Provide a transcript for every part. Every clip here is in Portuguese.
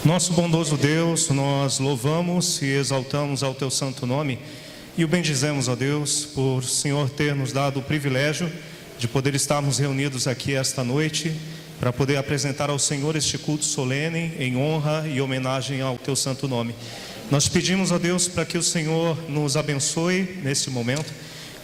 Nosso bondoso Deus, nós louvamos e exaltamos ao Teu santo nome e o bendizemos, ó Deus, por Senhor ter nos dado o privilégio de poder estarmos reunidos aqui esta noite para poder apresentar ao Senhor este culto solene em honra e homenagem ao Teu santo nome. Nós pedimos, ó Deus, para que o Senhor nos abençoe neste momento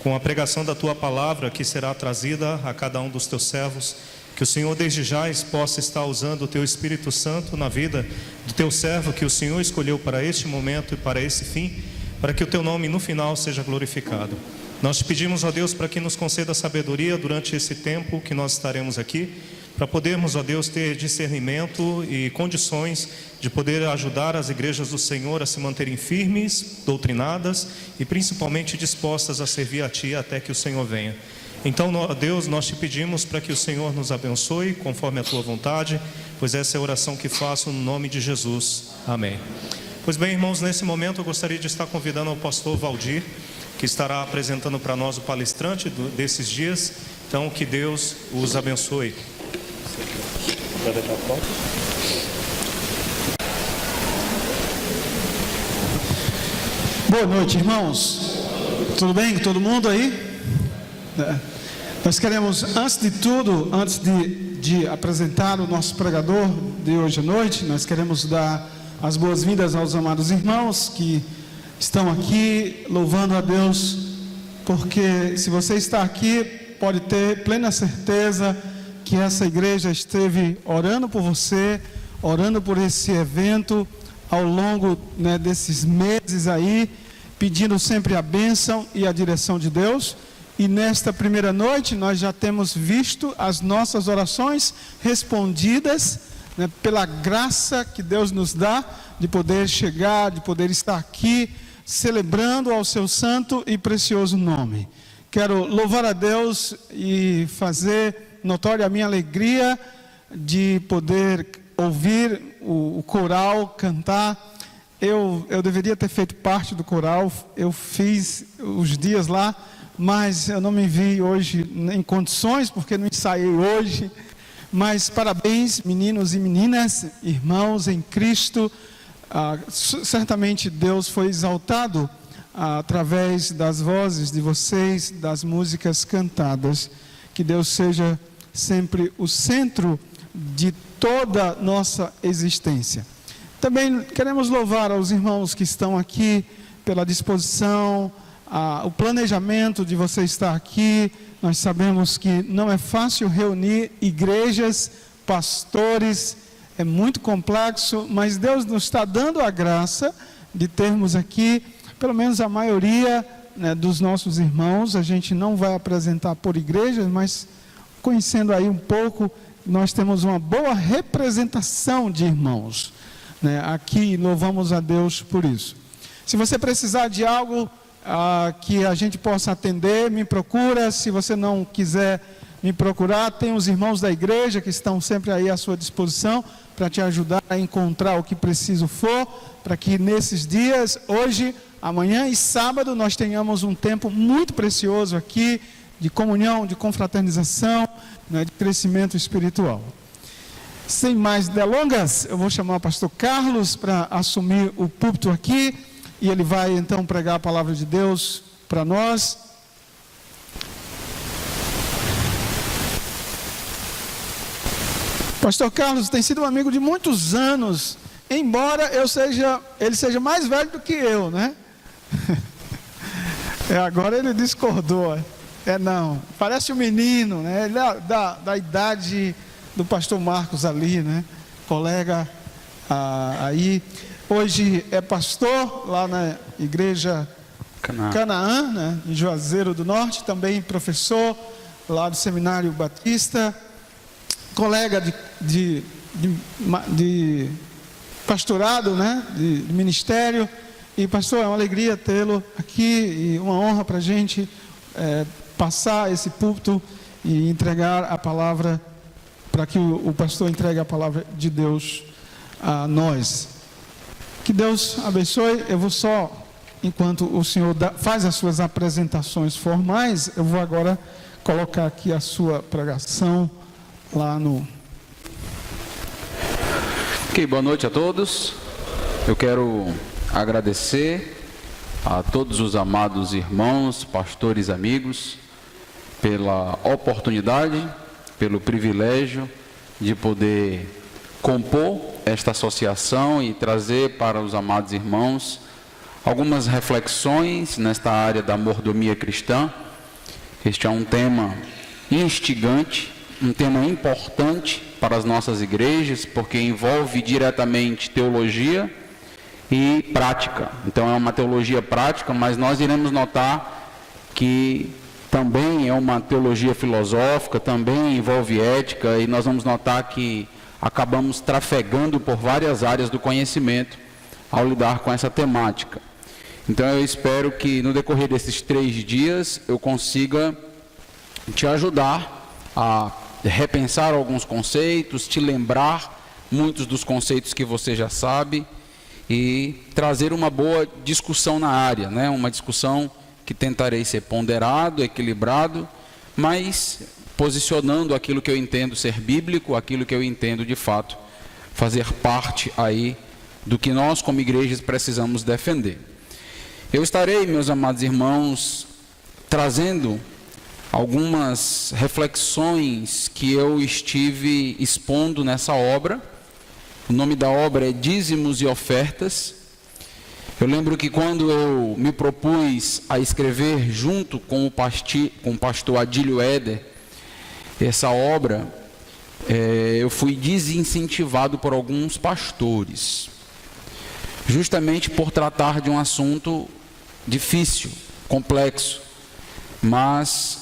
com a pregação da Tua palavra que será trazida a cada um dos Teus servos. Que o Senhor desde já possa estar usando o Teu Espírito Santo na vida do Teu servo que o Senhor escolheu para este momento e para esse fim, para que o Teu nome no final seja glorificado. Nós te pedimos, ó Deus, para que nos conceda sabedoria durante esse tempo que nós estaremos aqui, para podermos, ó Deus, ter discernimento e condições de poder ajudar as igrejas do Senhor a se manterem firmes, doutrinadas e principalmente dispostas a servir a Ti até que o Senhor venha. Então, ó Deus, nós te pedimos para que o Senhor nos abençoe conforme a Tua vontade, pois essa é a oração que faço no nome de Jesus. Amém. Pois bem, irmãos, nesse momento eu gostaria de estar convidando o pastor Valdir, que estará apresentando para nós o palestrante desses dias. Então, que Deus os abençoe. Boa noite, irmãos. Tudo bem com todo mundo aí? Nós queremos, antes de tudo, antes de apresentar o nosso pregador de hoje à noite, nós queremos dar as boas-vindas aos amados irmãos que estão aqui louvando a Deus, porque se você está aqui, pode ter plena certeza que essa igreja esteve orando por você, orando por esse evento ao longo, desses meses aí, pedindo sempre a bênção e a direção de Deus. E nesta primeira noite nós já temos visto as nossas orações respondidas, pela graça que Deus nos dá de poder chegar, de poder estar aqui celebrando ao seu santo e precioso nome. Quero louvar a Deus e fazer notória a minha alegria de poder ouvir o coral cantar. Eu deveria ter feito parte do coral, eu fiz os dias lá, mas eu não me vi hoje em condições, porque não ensaiei hoje. Mas parabéns, meninos e meninas, irmãos em Cristo. Certamente Deus foi exaltado através das vozes de vocês, das músicas cantadas. Que Deus seja sempre o centro de toda nossa existência. Também queremos louvar aos irmãos que estão aqui pela disposição, o planejamento de você estar aqui. Nós sabemos que não é fácil reunir igrejas, pastores, é muito complexo, mas Deus nos está dando a graça de termos aqui, pelo menos a maioria dos nossos irmãos. A gente não vai apresentar por igrejas, mas conhecendo aí um pouco, nós temos uma boa representação de irmãos, aqui. Louvamos a Deus por isso. Se você precisar de algo que a gente possa atender, me procura. Se você não quiser me procurar, tem os irmãos da igreja que estão sempre aí à sua disposição para te ajudar a encontrar o que preciso for, para que nesses dias, hoje, amanhã e sábado, nós tenhamos um tempo muito precioso aqui de comunhão, de confraternização, de crescimento espiritual. Sem mais delongas, eu vou chamar o pastor Carlos para assumir o púlpito aqui. E ele vai então pregar a palavra de Deus para nós. Pastor Carlos tem sido um amigo de muitos anos, embora ele seja mais velho do que eu, agora ele discordou. Não, parece um menino, ele é da idade do pastor Marcos ali, colega aí. Hoje é pastor lá na igreja Canaã, em Juazeiro do Norte, também professor lá do Seminário Batista, colega de pastorado, de ministério. E pastor, é uma alegria tê-lo aqui e uma honra para a gente passar esse púlpito e entregar a palavra, para que o pastor entregue a palavra de Deus a nós. Que Deus abençoe. Eu vou só, enquanto o senhor faz as suas apresentações formais, eu vou agora colocar aqui a sua pregação lá no... Ok, boa noite a todos. Eu quero agradecer a todos os amados irmãos, pastores, amigos, pela oportunidade, pelo privilégio de poder compor esta associação e trazer para os amados irmãos algumas reflexões nesta área da mordomia cristã. Este é um tema instigante, um tema importante para as nossas igrejas, porque envolve diretamente teologia e prática. Então é uma teologia prática, mas nós iremos notar que também é uma teologia filosófica, também envolve ética, e nós vamos notar que acabamos trafegando por várias áreas do conhecimento ao lidar com essa temática. Então eu espero que no decorrer desses 3 dias eu consiga te ajudar a repensar alguns conceitos, te lembrar muitos dos conceitos que você já sabe e trazer uma boa discussão na área, né? Uma discussão que tentarei ser ponderado, equilibrado, mas posicionando aquilo que eu entendo ser bíblico, aquilo que eu entendo de fato fazer parte aí do que nós como igrejas precisamos defender. Eu estarei, meus amados irmãos, trazendo algumas reflexões que eu estive expondo nessa obra. O nome da obra é Dízimos e Ofertas. Eu lembro que quando eu me propus a escrever junto com o pastor Adílio Éder essa obra, eu fui desincentivado por alguns pastores, justamente por tratar de um assunto difícil, complexo, mas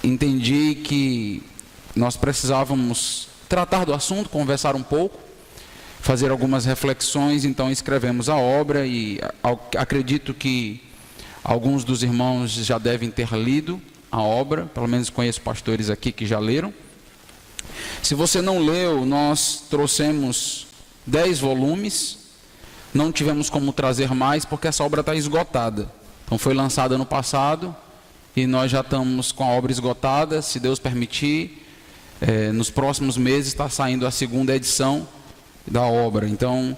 entendi que nós precisávamos tratar do assunto, conversar um pouco, fazer algumas reflexões. Então escrevemos a obra e acredito que alguns dos irmãos já devem ter lido a obra, pelo menos conheço pastores aqui que já leram. Se você não leu, nós trouxemos 10 volumes, não tivemos como trazer mais porque essa obra está esgotada. Então foi lançada ano passado e nós já estamos com a obra esgotada. Se Deus permitir, nos próximos meses está saindo a 2ª edição da obra. Então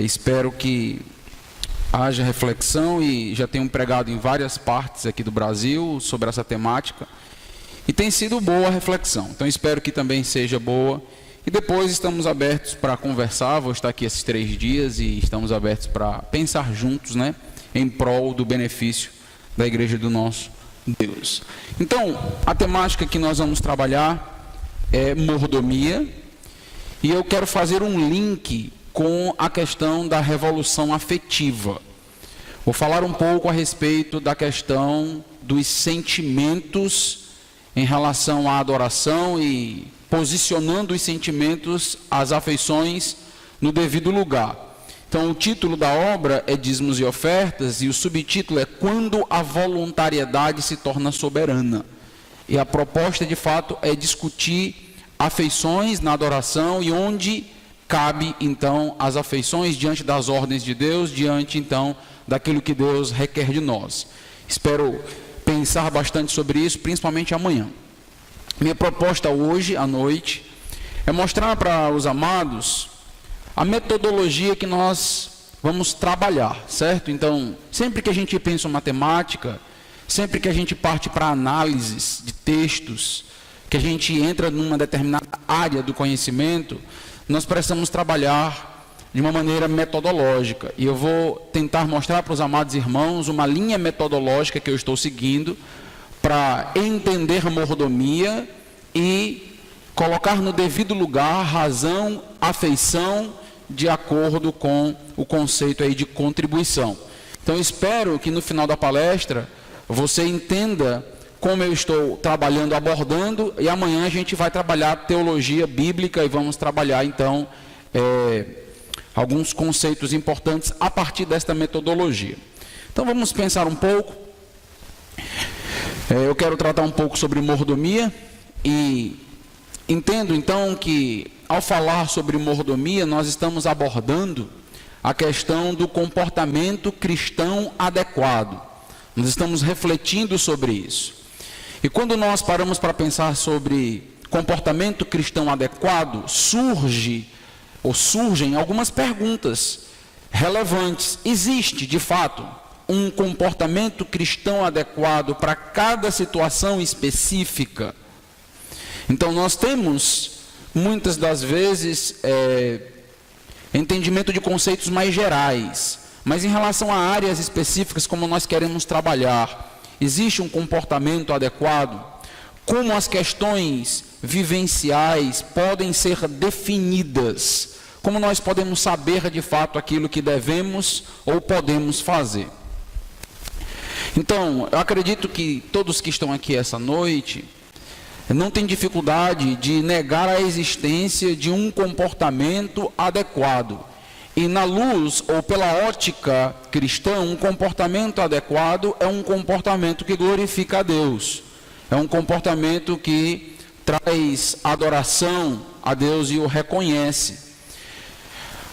espero que haja reflexão, e já tenho pregado em várias partes aqui do Brasil sobre essa temática e tem sido boa a reflexão. Então espero que também seja boa, e depois estamos abertos para conversar. Vou estar aqui esses 3 dias e estamos abertos para pensar juntos, né, em prol do benefício da igreja do nosso Deus. Então a temática que nós vamos trabalhar é mordomia, e eu quero fazer um link com a questão da revolução afetiva. Vou falar um pouco a respeito da questão dos sentimentos em relação à adoração e posicionando os sentimentos, as afeições no devido lugar. Então o título da obra é Dízimos e Ofertas, e o subtítulo é Quando a Voluntariedade se torna Soberana. E a proposta de fato é discutir afeições na adoração e onde cabe então as afeições diante das ordens de Deus, diante então daquilo que Deus requer de nós. Espero pensar bastante sobre isso, principalmente amanhã. Minha proposta hoje à noite é mostrar para os amados a metodologia que nós vamos trabalhar, certo? Então, sempre que a gente pensa em matemática, sempre que a gente parte para análises de textos, que a gente entra numa determinada área do conhecimento, nós precisamos trabalhar de uma maneira metodológica. E eu vou tentar mostrar para os amados irmãos uma linha metodológica que eu estou seguindo para entender mordomia e colocar no devido lugar razão, afeição, de acordo com o conceito aí de contribuição. Então eu espero que no final da palestra você entenda como eu estou trabalhando, abordando, e amanhã a gente vai trabalhar teologia bíblica e vamos trabalhar então alguns conceitos importantes a partir desta metodologia. Então vamos pensar um pouco. Eu quero tratar um pouco sobre mordomia, e entendo então que ao falar sobre mordomia nós estamos abordando a questão do comportamento cristão adequado. Nós estamos refletindo sobre isso. E quando nós paramos para pensar sobre comportamento cristão adequado, surge ou surgem algumas perguntas relevantes. Existe, de fato, um comportamento cristão adequado para cada situação específica? Então, nós temos, muitas das vezes, entendimento de conceitos mais gerais, mas em relação a áreas específicas, como nós queremos trabalhar, existe um comportamento adequado? Como as questões vivenciais podem ser definidas? Como nós podemos saber de fato aquilo que devemos ou podemos fazer? Então, eu acredito que todos que estão aqui essa noite não têm dificuldade de negar a existência de um comportamento adequado. E na luz ou pela ótica cristã, um comportamento adequado é um comportamento que glorifica a Deus. É um comportamento que traz adoração a Deus e o reconhece.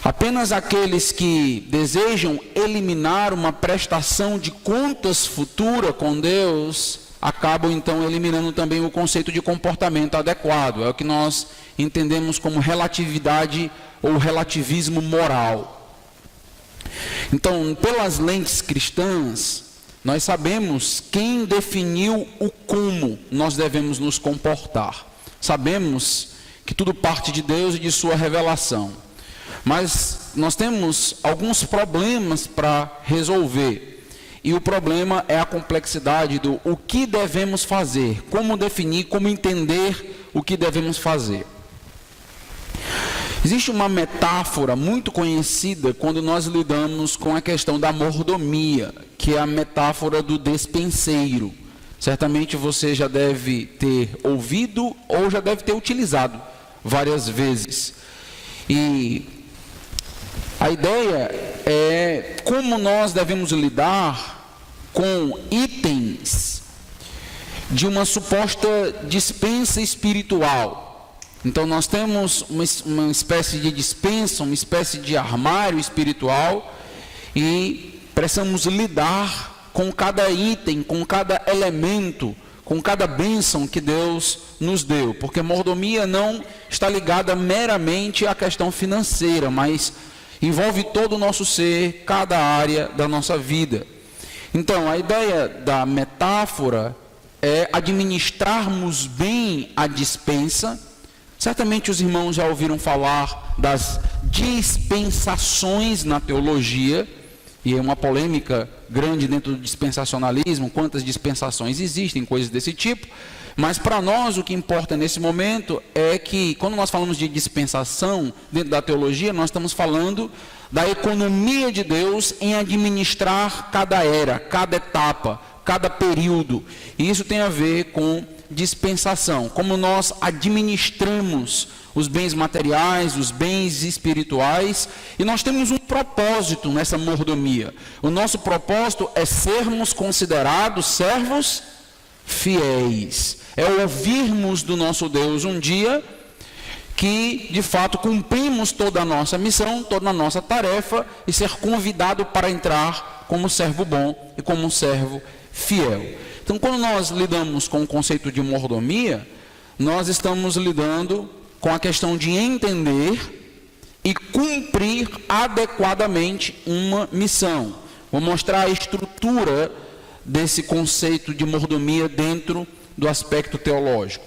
Apenas aqueles que desejam eliminar uma prestação de contas futura com Deus, acabam então eliminando também o conceito de comportamento adequado. É o que nós entendemos como relatividade ou relativismo moral. Então, pelas lentes cristãs, nós sabemos quem definiu o como nós devemos nos comportar. Sabemos que tudo parte de Deus e de sua revelação. Mas nós temos alguns problemas para resolver. E o problema é a complexidade do o que devemos fazer, como definir, como entender o que devemos fazer. Existe uma metáfora muito conhecida quando nós lidamos com a questão da mordomia, que é a metáfora do despenseiro. Certamente você já deve ter ouvido ou já deve ter utilizado várias vezes. E a ideia é como nós devemos lidar com itens de uma suposta dispensa espiritual. Então nós temos uma espécie de dispensa, uma espécie de armário espiritual e precisamos lidar com cada item, com cada elemento, com cada bênção que Deus nos deu. Porque mordomia não está ligada meramente à questão financeira, mas envolve todo o nosso ser, cada área da nossa vida. Então a ideia da metáfora é administrarmos bem a dispensa. Certamente os irmãos já ouviram falar das dispensações na teologia, e é uma polêmica grande dentro do dispensacionalismo, quantas dispensações existem, coisas desse tipo, mas para nós o que importa nesse momento é que, quando nós falamos de dispensação dentro da teologia, nós estamos falando da economia de Deus em administrar cada era, cada etapa, cada período, e isso tem a ver com dispensação, como nós administramos os bens materiais, os bens espirituais, e nós temos um propósito nessa mordomia. O nosso propósito é sermos considerados servos fiéis, é ouvirmos do nosso Deus um dia que de fato cumprimos toda a nossa missão, toda a nossa tarefa, e ser convidado para entrar como servo bom e como um servo fiel. Então, quando nós lidamos com o conceito de mordomia, nós estamos lidando com a questão de entender e cumprir adequadamente uma missão. Vou mostrar a estrutura desse conceito de mordomia dentro do aspecto teológico.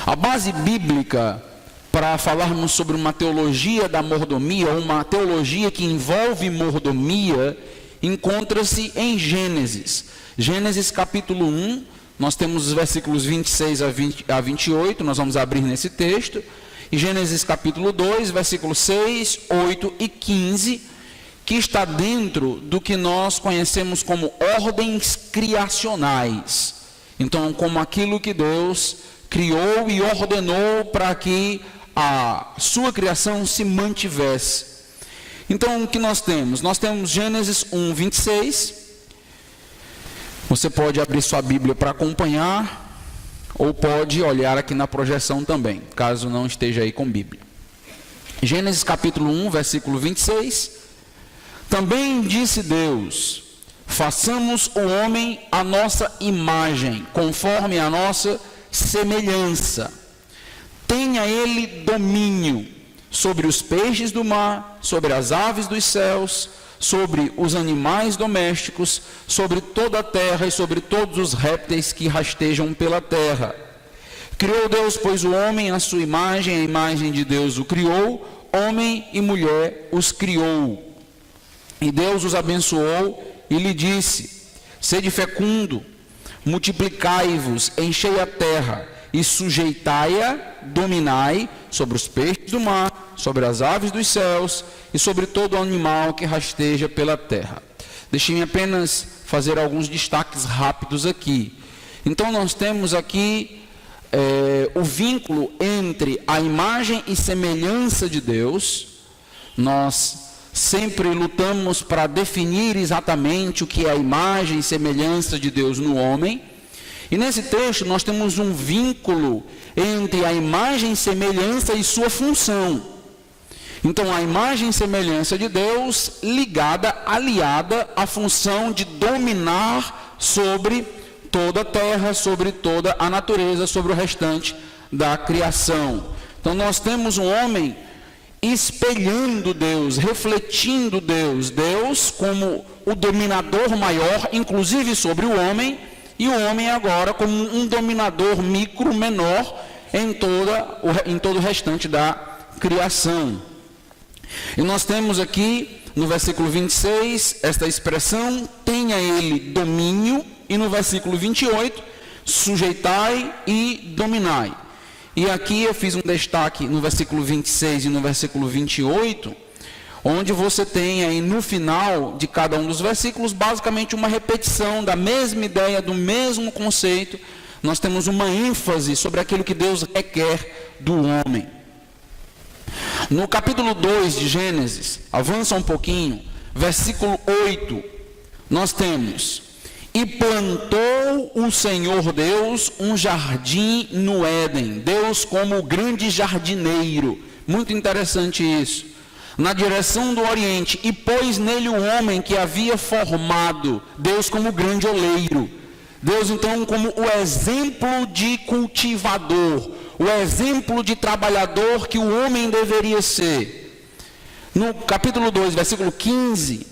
A base bíblica para falarmos sobre uma teologia da mordomia, uma teologia que envolve mordomia, encontra-se em Gênesis. Gênesis capítulo 1, nós temos os versículos 26 a 28, nós vamos abrir nesse texto. E Gênesis capítulo 2, versículos 6, 8 e 15, que está dentro do que nós conhecemos como ordens criacionais. Então, como aquilo que Deus criou e ordenou para que a sua criação se mantivesse. Então, o que nós temos? Nós temos Gênesis 1, 26. Você pode abrir sua Bíblia para acompanhar, ou pode olhar aqui na projeção também, caso não esteja aí com Bíblia. Gênesis capítulo 1, versículo 26. Também disse Deus: façamos o homem à nossa imagem, conforme a nossa semelhança. Tenha ele domínio sobre os peixes do mar, sobre as aves dos céus, sobre os animais domésticos, sobre toda a terra e sobre todos os répteis que rastejam pela terra. Criou Deus, pois, o homem à sua imagem, a imagem de Deus o criou, homem e mulher os criou. E Deus os abençoou e lhe disse: sede fecundo, multiplicai-vos, enchei a terra e sujeitai-a, dominai sobre os peixes do mar, sobre as aves dos céus e sobre todo animal que rasteja pela terra. Deixe-me apenas fazer alguns destaques rápidos aqui. Então nós temos aqui o vínculo entre a imagem e semelhança de Deus. Nós sempre lutamos para definir exatamente o que é a imagem e semelhança de Deus no homem. E nesse texto nós temos um vínculo entre a imagem e semelhança e sua função. Então a imagem e semelhança de Deus aliada à função de dominar sobre toda a terra, sobre toda a natureza, sobre o restante da criação. Então nós temos um homem espelhando Deus, refletindo Deus, Deus como o dominador maior, inclusive sobre o homem, e o homem agora como um dominador menor em todo o restante da criação. E nós temos aqui no versículo 26 esta expressão: tenha ele domínio, e no versículo 28, sujeitai e dominai. E aqui eu fiz um destaque no versículo 26 e no versículo 28, onde você tem aí no final de cada um dos versículos basicamente uma repetição da mesma ideia, do mesmo conceito. Nós temos uma ênfase sobre aquilo que Deus requer do homem. No capítulo 2 de Gênesis, avança um pouquinho, versículo 8, nós temos: e plantou o Senhor Deus um jardim no Éden. Deus como o grande jardineiro. Muito interessante isso. Na direção do Oriente, e pôs nele o homem que havia formado. Deus como o grande oleiro. Deus então como o exemplo de cultivador, o exemplo de trabalhador que o homem deveria ser. No capítulo 2, versículo 15,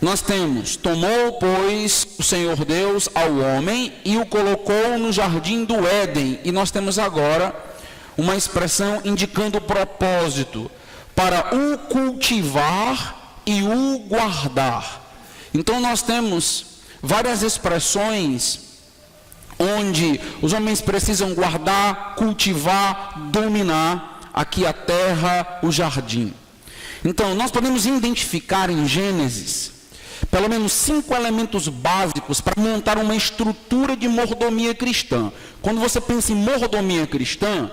nós temos: tomou, pois, o Senhor Deus ao homem e o colocou no jardim do Éden. E nós temos agora uma expressão indicando o propósito: para o cultivar e o guardar. Então nós temos várias expressões onde os homens precisam guardar, cultivar, dominar aqui a terra, o jardim. Então nós podemos identificar em Gênesis pelo menos 5 elementos básicos para montar uma estrutura de mordomia cristã. Quando você pensa em mordomia cristã,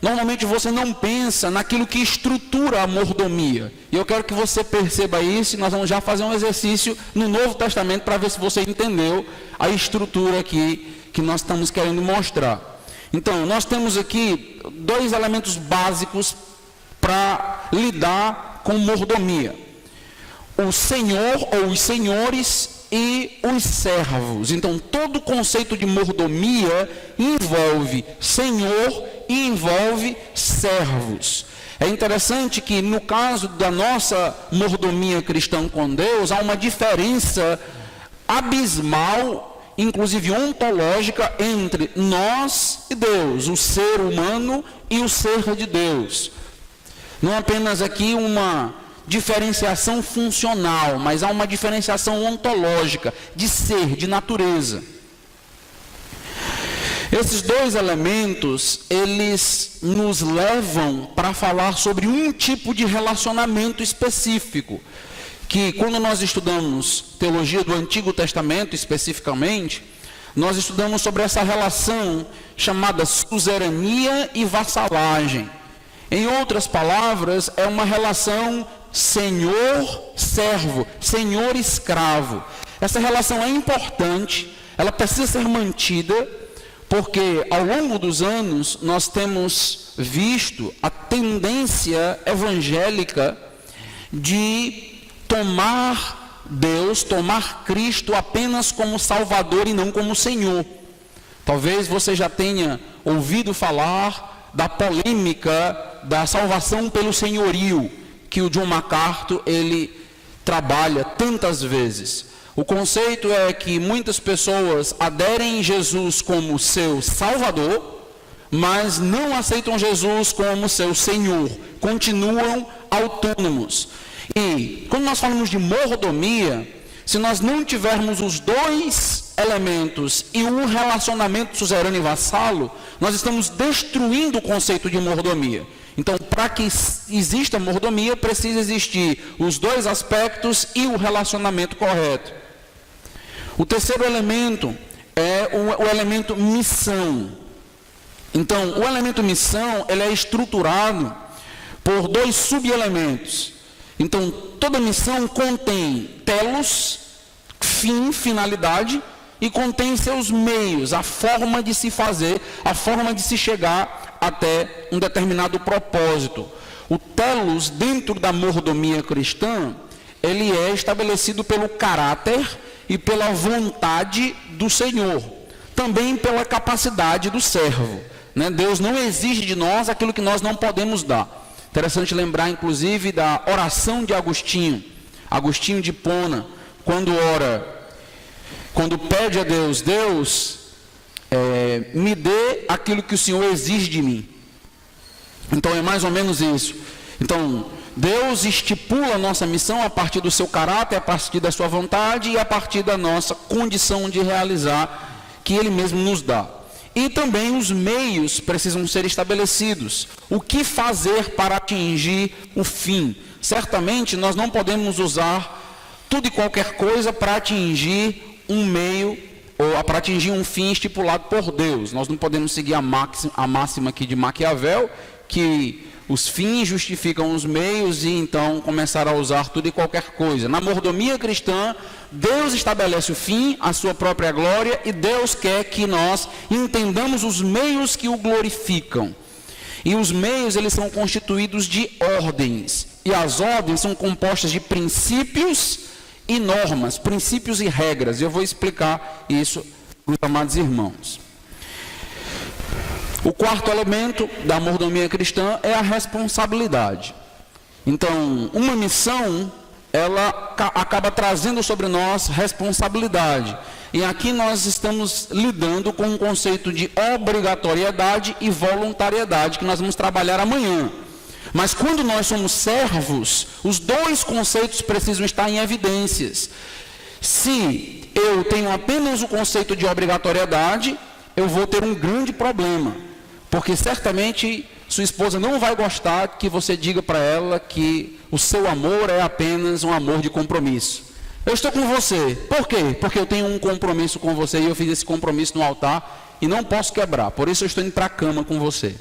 normalmente você não pensa naquilo que estrutura a mordomia. E eu quero que você perceba isso, e nós vamos já fazer um exercício no Novo Testamento para ver se você entendeu a estrutura aqui que nós estamos querendo mostrar. Então, nós temos aqui 2 elementos básicos para lidar com mordomia: o Senhor ou os senhores e os servos. Então, todo o conceito de mordomia envolve Senhor e envolve servos. É interessante que no caso da nossa mordomia cristã com Deus, há uma diferença abismal, inclusive ontológica, entre nós e Deus, o ser humano e o ser de Deus. Não apenas aqui uma diferenciação funcional, mas há uma diferenciação ontológica, de ser, de natureza. Esses 2 elementos, eles nos levam para falar sobre um tipo de relacionamento específico, que quando nós estudamos teologia do Antigo Testamento especificamente, nós estudamos sobre essa relação chamada suzerania e vassalagem. Em outras palavras, é uma relação senhor-servo, senhor-escravo. Essa relação é importante, ela precisa ser mantida, porque ao longo dos anos nós temos visto a tendência evangélica de tomar Deus, tomar Cristo apenas como Salvador e não como Senhor. Talvez você já tenha ouvido falar da polêmica da salvação pelo senhorio, que o John MacArthur ele trabalha tantas vezes. O conceito é que muitas pessoas aderem a Jesus como seu Salvador, mas não aceitam Jesus como seu Senhor, continuam autônomos. E quando nós falamos de mordomia, se nós não tivermos os dois elementos e um relacionamento suzerano e vassalo, nós estamos destruindo o conceito de mordomia. Então, para que exista mordomia, precisa existir os dois aspectos e o relacionamento correto. O terceiro elemento é o elemento missão. Então, o elemento missão, ele é estruturado por dois subelementos. Então, toda missão contém telos, fim, finalidade, e contém seus meios, a forma de se fazer, a forma de se chegar até um determinado propósito. O telos, dentro da mordomia cristã, ele é estabelecido pelo caráter e pela vontade do Senhor, também pela capacidade do servo, né? Deus não exige de nós aquilo que nós não podemos dar. Interessante lembrar, inclusive, da oração de Agostinho de Hipona, quando pede a Deus, me dê aquilo que o Senhor exige de mim. Então é mais ou menos isso. Então, Deus estipula a nossa missão a partir do seu caráter, a partir da sua vontade e a partir da nossa condição de realizar, que Ele mesmo nos dá. E também os meios precisam ser estabelecidos. O que fazer para atingir o fim? Certamente nós não podemos usar tudo e qualquer coisa para atingir um meio ou para atingir um fim estipulado por Deus. Nós não podemos seguir a máxima aqui de Maquiavel, que os fins justificam os meios e então começar a usar tudo e qualquer coisa. Na mordomia cristã, Deus estabelece o fim, a sua própria glória, e Deus quer que nós entendamos os meios que o glorificam. E os meios, eles são constituídos de ordens. E as ordens são compostas de princípios e normas, princípios e regras. E eu vou explicar isso para os amados irmãos. O quarto elemento da mordomia cristã é a responsabilidade. Então, uma missão, ela acaba trazendo sobre nós responsabilidade. E aqui nós estamos lidando com um conceito de obrigatoriedade e voluntariedade, que nós vamos trabalhar amanhã. Mas quando nós somos servos, os dois conceitos precisam estar em evidências. Se eu tenho apenas o conceito de obrigatoriedade, eu vou ter um grande problema. Porque certamente sua esposa não vai gostar que você diga para ela que o seu amor é apenas um amor de compromisso. Eu estou com você. Por quê? Porque eu tenho um compromisso com você e eu fiz esse compromisso no altar e não posso quebrar. Por isso eu estou indo para a cama com você.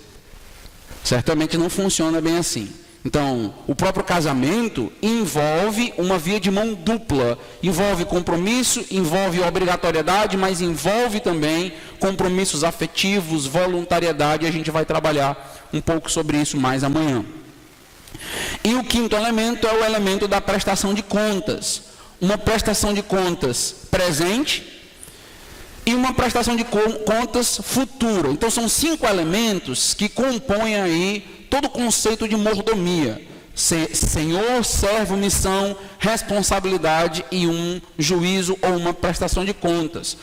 Certamente não funciona bem assim. Então, o próprio casamento envolve uma via de mão dupla. Envolve compromisso, envolve obrigatoriedade, mas envolve também compromissos afetivos, voluntariedade. E a gente vai trabalhar um pouco sobre isso mais amanhã. E o quinto elemento é o elemento da prestação de contas. Uma prestação de contas presente e uma prestação de contas futura. Então, são 5 elementos que compõem aí todo o conceito de mordomia: senhor, servo, missão, responsabilidade e um juízo ou uma prestação de contas.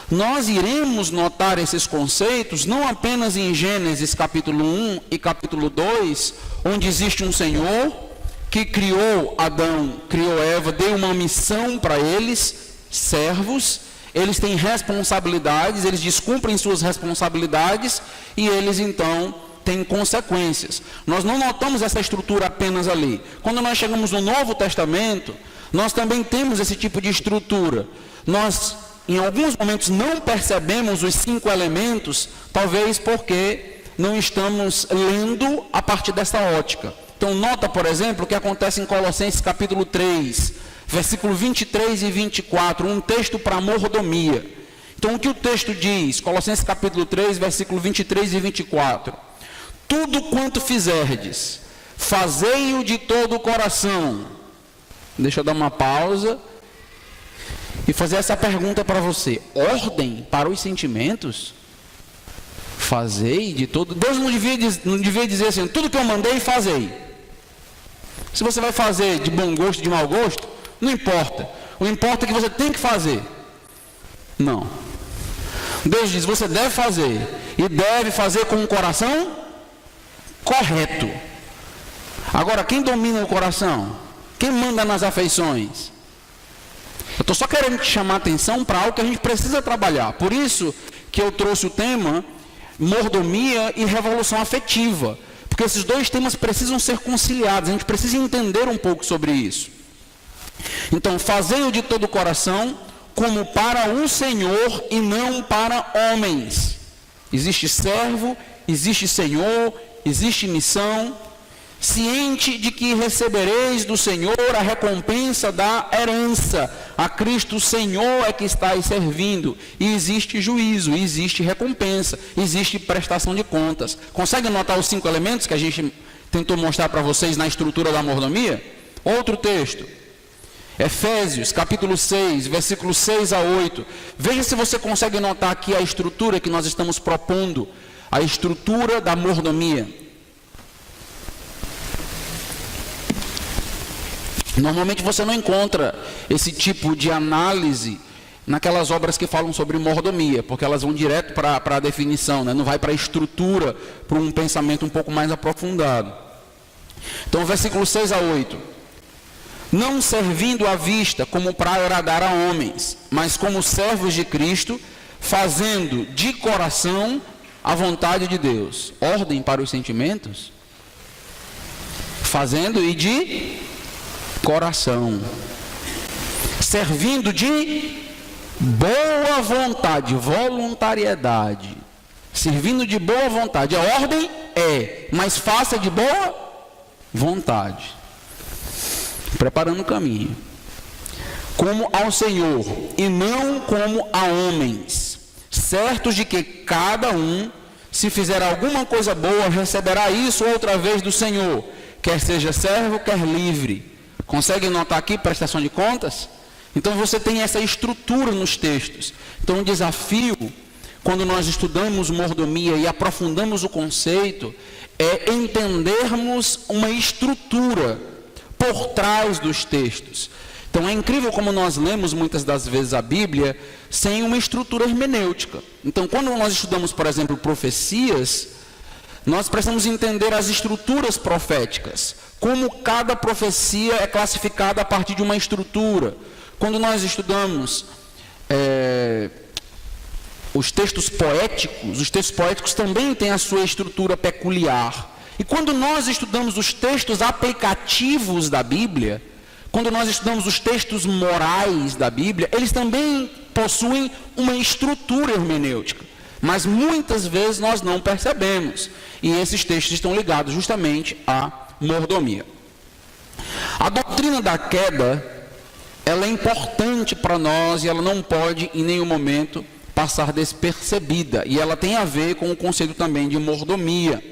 Nós iremos notar esses conceitos não apenas em Gênesis capítulo 1 e capítulo 2, onde existe um Senhor que criou Adão, criou Eva, deu uma missão para eles, servos. Eles têm responsabilidades, eles descumprem suas responsabilidades e eles então tem consequências. Nós não notamos essa estrutura apenas ali. Quando nós chegamos no Novo Testamento, nós também temos esse tipo de estrutura. Nós, em alguns momentos, não percebemos os 5 elementos, talvez porque não estamos lendo a partir dessa ótica. Então, nota, por exemplo, o que acontece em Colossenses capítulo 3, versículo 23 e 24, um texto para mordomia. Então, o que o texto diz? Colossenses capítulo 3, versículo 23 e 24. Tudo quanto fizerdes, fazei-o de todo o coração. Deixa eu dar uma pausa e fazer essa pergunta para você. Ordem para os sentimentos? Fazei de todo. Deus não devia dizer assim: tudo que eu mandei, fazei. Se você vai fazer de bom gosto, de mau gosto, não importa. O importa é que você tem que fazer. Não. Deus diz: você deve fazer. E deve fazer com o coração correto. Agora, quem domina o coração? Quem manda nas afeições? Eu estou só querendo te chamar a atenção para algo que a gente precisa trabalhar. Por isso que eu trouxe o tema mordomia e revolução afetiva. Porque esses dois temas precisam ser conciliados. A gente precisa entender um pouco sobre isso. Então, fazei-o de todo o coração, como para o Senhor e não para homens. Existe servo, existe Senhor, existe missão. Ciente de que recebereis do Senhor a recompensa da herança. A Cristo Senhor é que estáis servindo. E existe juízo, existe recompensa, existe prestação de contas. Consegue notar os 5 elementos que a gente tentou mostrar para vocês na estrutura da mordomia? Outro texto. Efésios, capítulo 6, versículos 6 a 8. Veja se você consegue notar aqui a estrutura que nós estamos propondo. A estrutura da mordomia. Normalmente você não encontra esse tipo de análise naquelas obras que falam sobre mordomia, porque elas vão direto para a definição, né? Não vai para a estrutura, para um pensamento um pouco mais aprofundado. Então, versículo 6 a 8. Não servindo à vista como para agradar a homens, mas como servos de Cristo, fazendo de coração a vontade de Deus. Ordem para os sentimentos. Fazendo e de coração, servindo de boa vontade, voluntariedade, servindo de boa vontade. A ordem é, mas faça de boa vontade, preparando o caminho, como ao Senhor e não como a homens, certos de que cada um, se fizer alguma coisa boa, receberá isso outra vez do Senhor, quer seja servo, quer livre. Consegue notar aqui prestação de contas? Então você tem essa estrutura nos textos. Então o desafio, quando nós estudamos mordomia e aprofundamos o conceito, é entendermos uma estrutura por trás dos textos. Então é incrível como nós lemos muitas das vezes a Bíblia sem uma estrutura hermenêutica. Então quando nós estudamos, por exemplo, profecias, nós precisamos entender as estruturas proféticas, como cada profecia é classificada a partir de uma estrutura. Quando nós estudamos os textos poéticos também têm a sua estrutura peculiar. E quando nós estudamos os textos aplicativos da Bíblia, quando nós estudamos os textos morais da Bíblia, eles também possuem uma estrutura hermenêutica. Mas muitas vezes nós não percebemos. E esses textos estão ligados justamente à mordomia. A doutrina da queda, ela é importante para nós e ela não pode em nenhum momento passar despercebida. E ela tem a ver com o conceito também de mordomia.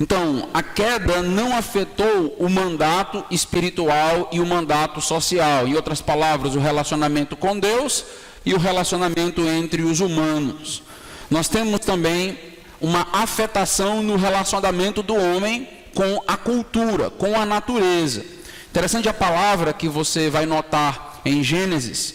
Então, a queda não afetou o mandato espiritual e o mandato social. Em outras palavras, o relacionamento com Deus e o relacionamento entre os humanos. Nós temos também uma afetação no relacionamento do homem com a cultura, com a natureza. Interessante a palavra que você vai notar em Gênesis,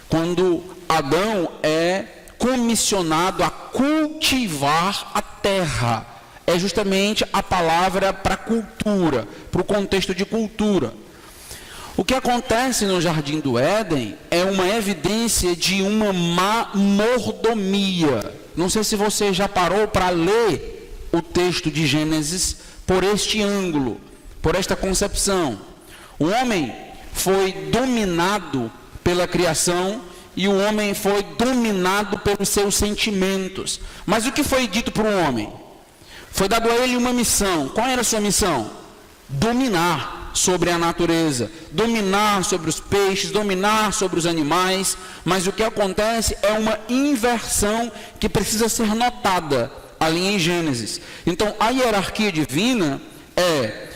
quando Adão é comissionado a cultivar a terra. É justamente a palavra para cultura, para o contexto de cultura. O que acontece no Jardim do Éden é uma evidência de uma má mordomia. Não sei se você já parou para ler o texto de Gênesis por este ângulo, por esta concepção. O homem foi dominado pela criação e o homem foi dominado pelos seus sentimentos. Mas o que foi dito para o homem? Foi dado a ele uma missão. Qual era a sua missão? Dominar sobre a natureza, dominar sobre os peixes, dominar sobre os animais. Mas o que acontece é uma inversão que precisa ser notada ali em Gênesis. Então a hierarquia divina é: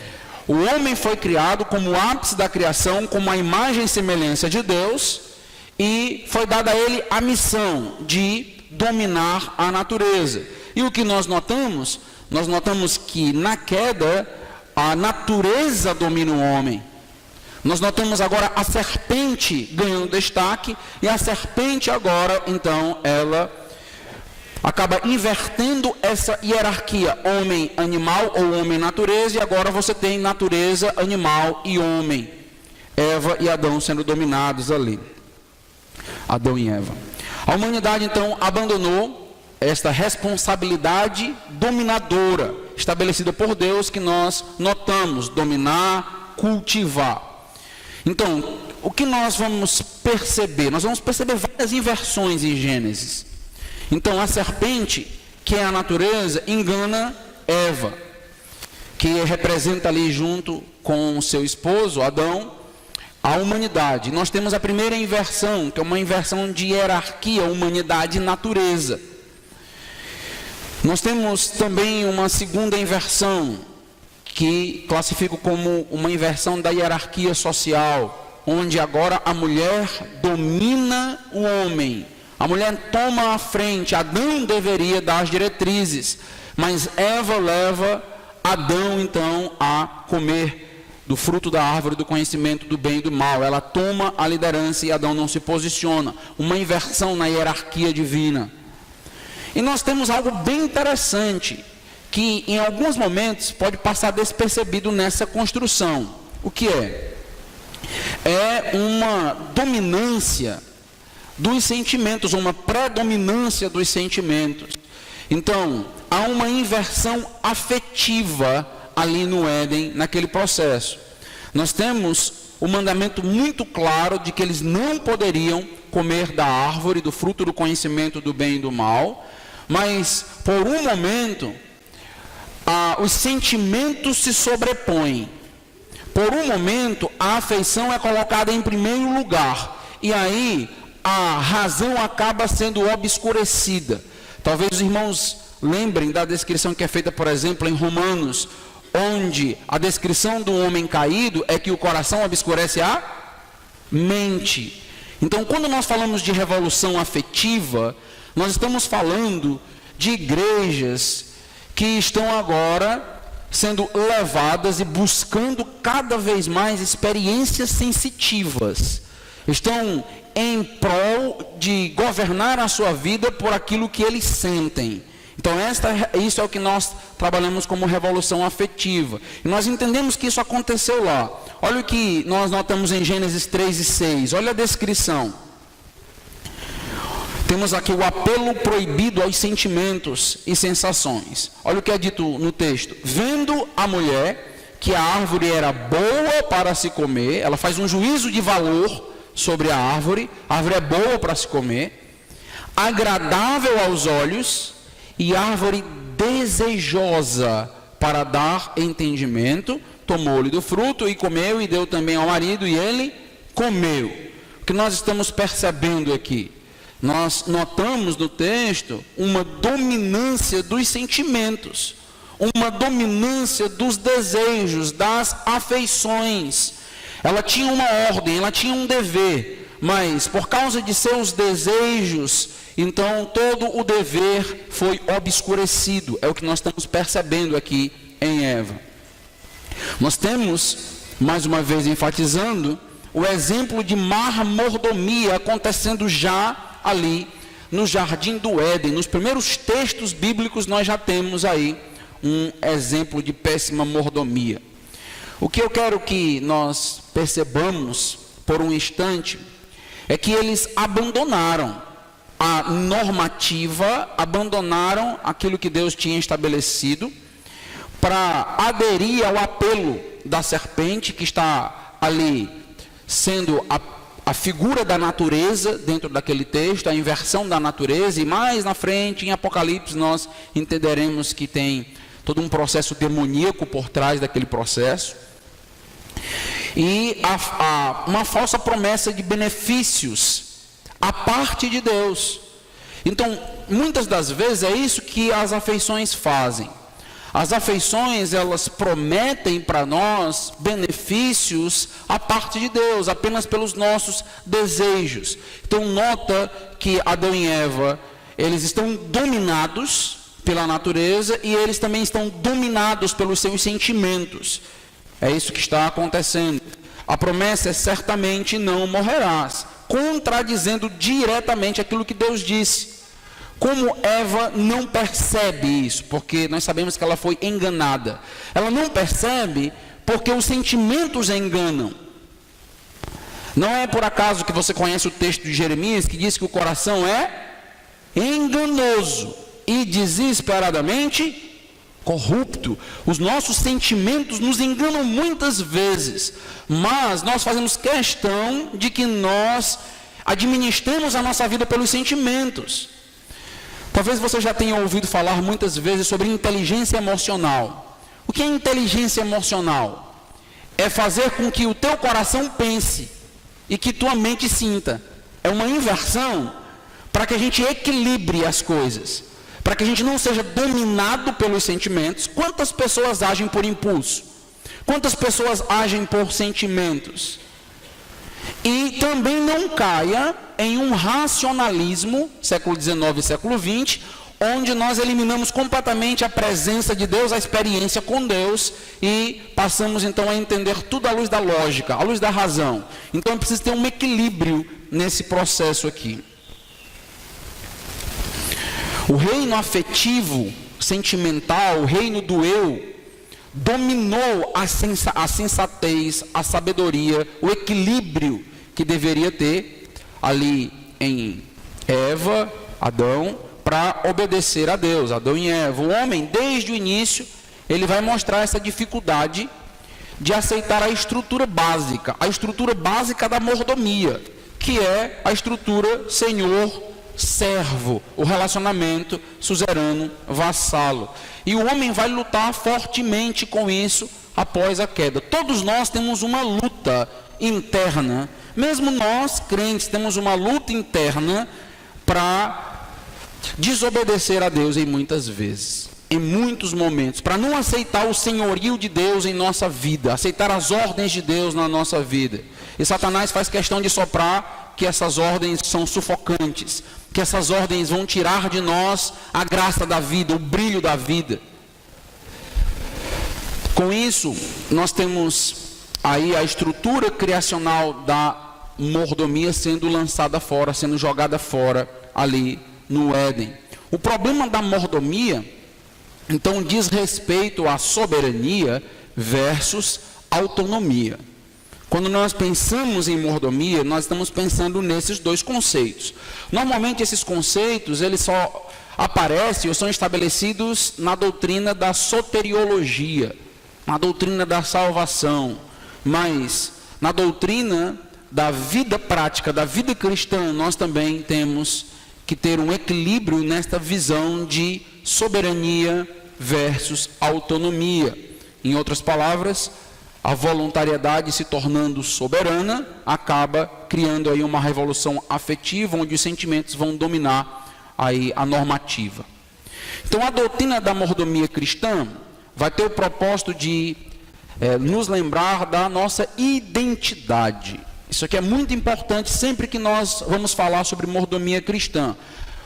o homem foi criado como o ápice da criação, como a imagem e semelhança de Deus, e foi dada a ele a missão de dominar a natureza. E o que nós notamos? Nós notamos que na queda, a natureza domina o homem. Nós notamos agora a serpente ganhando destaque, e a serpente agora, então, ela acaba invertendo essa hierarquia, homem-animal ou homem-natureza, e agora você tem natureza, animal e homem. Eva e Adão sendo dominados ali. Adão e Eva. A humanidade, então, abandonou esta responsabilidade dominadora, estabelecida por Deus, que nós notamos, dominar, cultivar. Então, o que nós vamos perceber? Nós vamos perceber várias inversões em Gênesis. Então, a serpente, que é a natureza, engana Eva, que representa ali junto com o seu esposo, Adão, a humanidade. Nós temos a primeira inversão, que é uma inversão de hierarquia, humanidade e natureza. Nós temos também uma segunda inversão, que classifico como uma inversão da hierarquia social, onde agora a mulher domina o homem. A mulher toma a frente. Adão deveria dar as diretrizes, mas Eva leva Adão então a comer do fruto da árvore do conhecimento do bem e do mal. Ela toma a liderança e Adão não se posiciona. Uma inversão na hierarquia divina. E nós temos algo bem interessante, que em alguns momentos pode passar despercebido nessa construção. O que é? É uma dominância dos sentimentos, uma predominância dos sentimentos. Então, há uma inversão afetiva ali no Éden, naquele processo. Nós temos o mandamento muito claro de que eles não poderiam comer da árvore, do fruto do conhecimento do bem e do mal, mas por um momento os sentimentos se sobrepõem. Por um momento a afeição é colocada em primeiro lugar, e aí a razão acaba sendo obscurecida. Talvez os irmãos lembrem da descrição que é feita, por exemplo, em Romanos, onde a descrição do homem caído é que o coração obscurece a mente. Então, quando nós falamos de revolução afetiva, nós estamos falando de igrejas que estão agora sendo levadas e buscando cada vez mais experiências sensitivas. Estão em prol de governar a sua vida por aquilo que eles sentem. Então isso é o que nós trabalhamos como revolução afetiva. E nós entendemos que isso aconteceu lá. Olha o que nós notamos em Gênesis 3 e 6. Olha a descrição. Temos aqui o apelo proibido aos sentimentos e sensações. Olha o que é dito no texto. Vendo a mulher que a árvore era boa para se comer, ela faz um juízo de valor sobre a árvore é boa para se comer, agradável aos olhos e árvore desejosa para dar entendimento, tomou-lhe do fruto e comeu e deu também ao marido e ele comeu. O que nós estamos percebendo aqui? Nós notamos no texto uma dominância dos sentimentos, uma dominância dos desejos, das afeições. Ela tinha uma ordem, ela tinha um dever, mas por causa de seus desejos, então todo o dever foi obscurecido. É o que nós estamos percebendo aqui em Eva. Nós temos, mais uma vez enfatizando, o exemplo de má mordomia acontecendo já ali no jardim do Éden. Nos primeiros textos bíblicos nós já temos aí um exemplo de péssima mordomia. O que eu quero que nós percebamos por um instante é que eles abandonaram a normativa, abandonaram aquilo que Deus tinha estabelecido para aderir ao apelo da serpente, que está ali sendo a figura da natureza dentro daquele texto, a inversão da natureza, e mais na frente, em Apocalipse, nós entenderemos que tem todo um processo demoníaco por trás daquele processo, e uma falsa promessa de benefícios a parte de Deus. Então, muitas das vezes é isso que as afeições fazem. As afeições, elas prometem para nós benefícios à parte de Deus, apenas pelos nossos desejos. Então nota que Adão e Eva, eles estão dominados pela natureza e eles também estão dominados pelos seus sentimentos. É isso que está acontecendo. A promessa é: certamente não morrerás, contradizendo diretamente aquilo que Deus disse. Como Eva não percebe isso? Porque nós sabemos que ela foi enganada. Ela não percebe porque os sentimentos a enganam. Não é por acaso que você conhece o texto de Jeremias que diz que o coração é enganoso e desesperadamente corrupto. Os nossos sentimentos nos enganam muitas vezes, mas nós fazemos questão de que nós administremos a nossa vida pelos sentimentos. Talvez você já tenha ouvido falar muitas vezes sobre inteligência emocional. O que é inteligência emocional? É fazer com que o teu coração pense e que tua mente sinta. É uma inversão para que a gente equilibre as coisas, para que a gente não seja dominado pelos sentimentos. Quantas pessoas agem por impulso? Quantas pessoas agem por sentimentos? E também não caia em um racionalismo, século XIX e século XX, onde nós eliminamos completamente a presença de Deus, a experiência com Deus, e passamos então a entender tudo à luz da lógica, à luz da razão. Então precisa ter um equilíbrio nesse processo aqui. O reino afetivo, sentimental, o reino do eu, dominou a sensatez, a sabedoria, o equilíbrio que deveria ter ali em Eva, Adão, para obedecer a Deus, Adão e Eva. O homem, desde o início, ele vai mostrar essa dificuldade de aceitar a estrutura básica da mordomia, que é a estrutura senhor-servo, o relacionamento suzerano-vassalo. E o homem vai lutar fortemente com isso após a queda. Todos nós temos uma luta interna, mesmo nós, crentes, temos uma luta interna para desobedecer a Deus em muitas vezes, em muitos momentos, para não aceitar o senhorio de Deus em nossa vida, aceitar as ordens de Deus na nossa vida. E Satanás faz questão de soprar que essas ordens são sufocantes, que essas ordens vão tirar de nós a graça da vida, o brilho da vida. Com isso, nós temos aí a estrutura criacional da mordomia sendo lançada fora, sendo jogada fora ali no Éden. O problema da mordomia, então, diz respeito à soberania versus autonomia. Quando nós pensamos em mordomia, nós estamos pensando nesses dois conceitos. Normalmente esses conceitos, eles só aparecem ou são estabelecidos na doutrina da soteriologia, na doutrina da salvação, mas na doutrina da vida prática, da vida cristã, nós também temos que ter um equilíbrio nesta visão de soberania versus autonomia. Em outras palavras, a voluntariedade se tornando soberana acaba criando aí uma revolução afetiva, onde os sentimentos vão dominar aí a normativa. Então a doutrina da mordomia cristã vai ter o propósito de nos lembrar da nossa identidade. Isso aqui é muito importante sempre que nós vamos falar sobre mordomia cristã.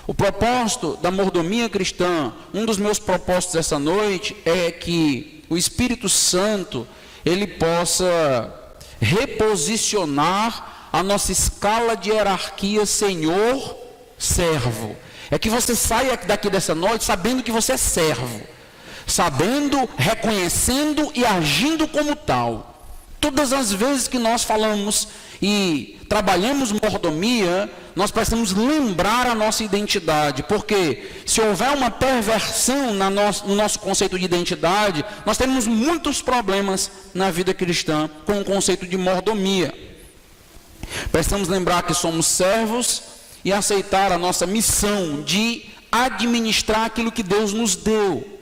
O propósito da mordomia cristã, um dos meus propósitos essa noite é que o Espírito Santo, ele possa reposicionar a nossa escala de hierarquia senhor-servo. É que você saia daqui dessa noite sabendo que você é servo, sabendo, reconhecendo e agindo como tal. Todas as vezes que nós falamos e trabalhamos mordomia, nós precisamos lembrar a nossa identidade, porque se houver uma perversão no nosso conceito de identidade, nós temos muitos problemas na vida cristã com o conceito de mordomia. Precisamos lembrar que somos servos e aceitar a nossa missão de administrar aquilo que Deus nos deu,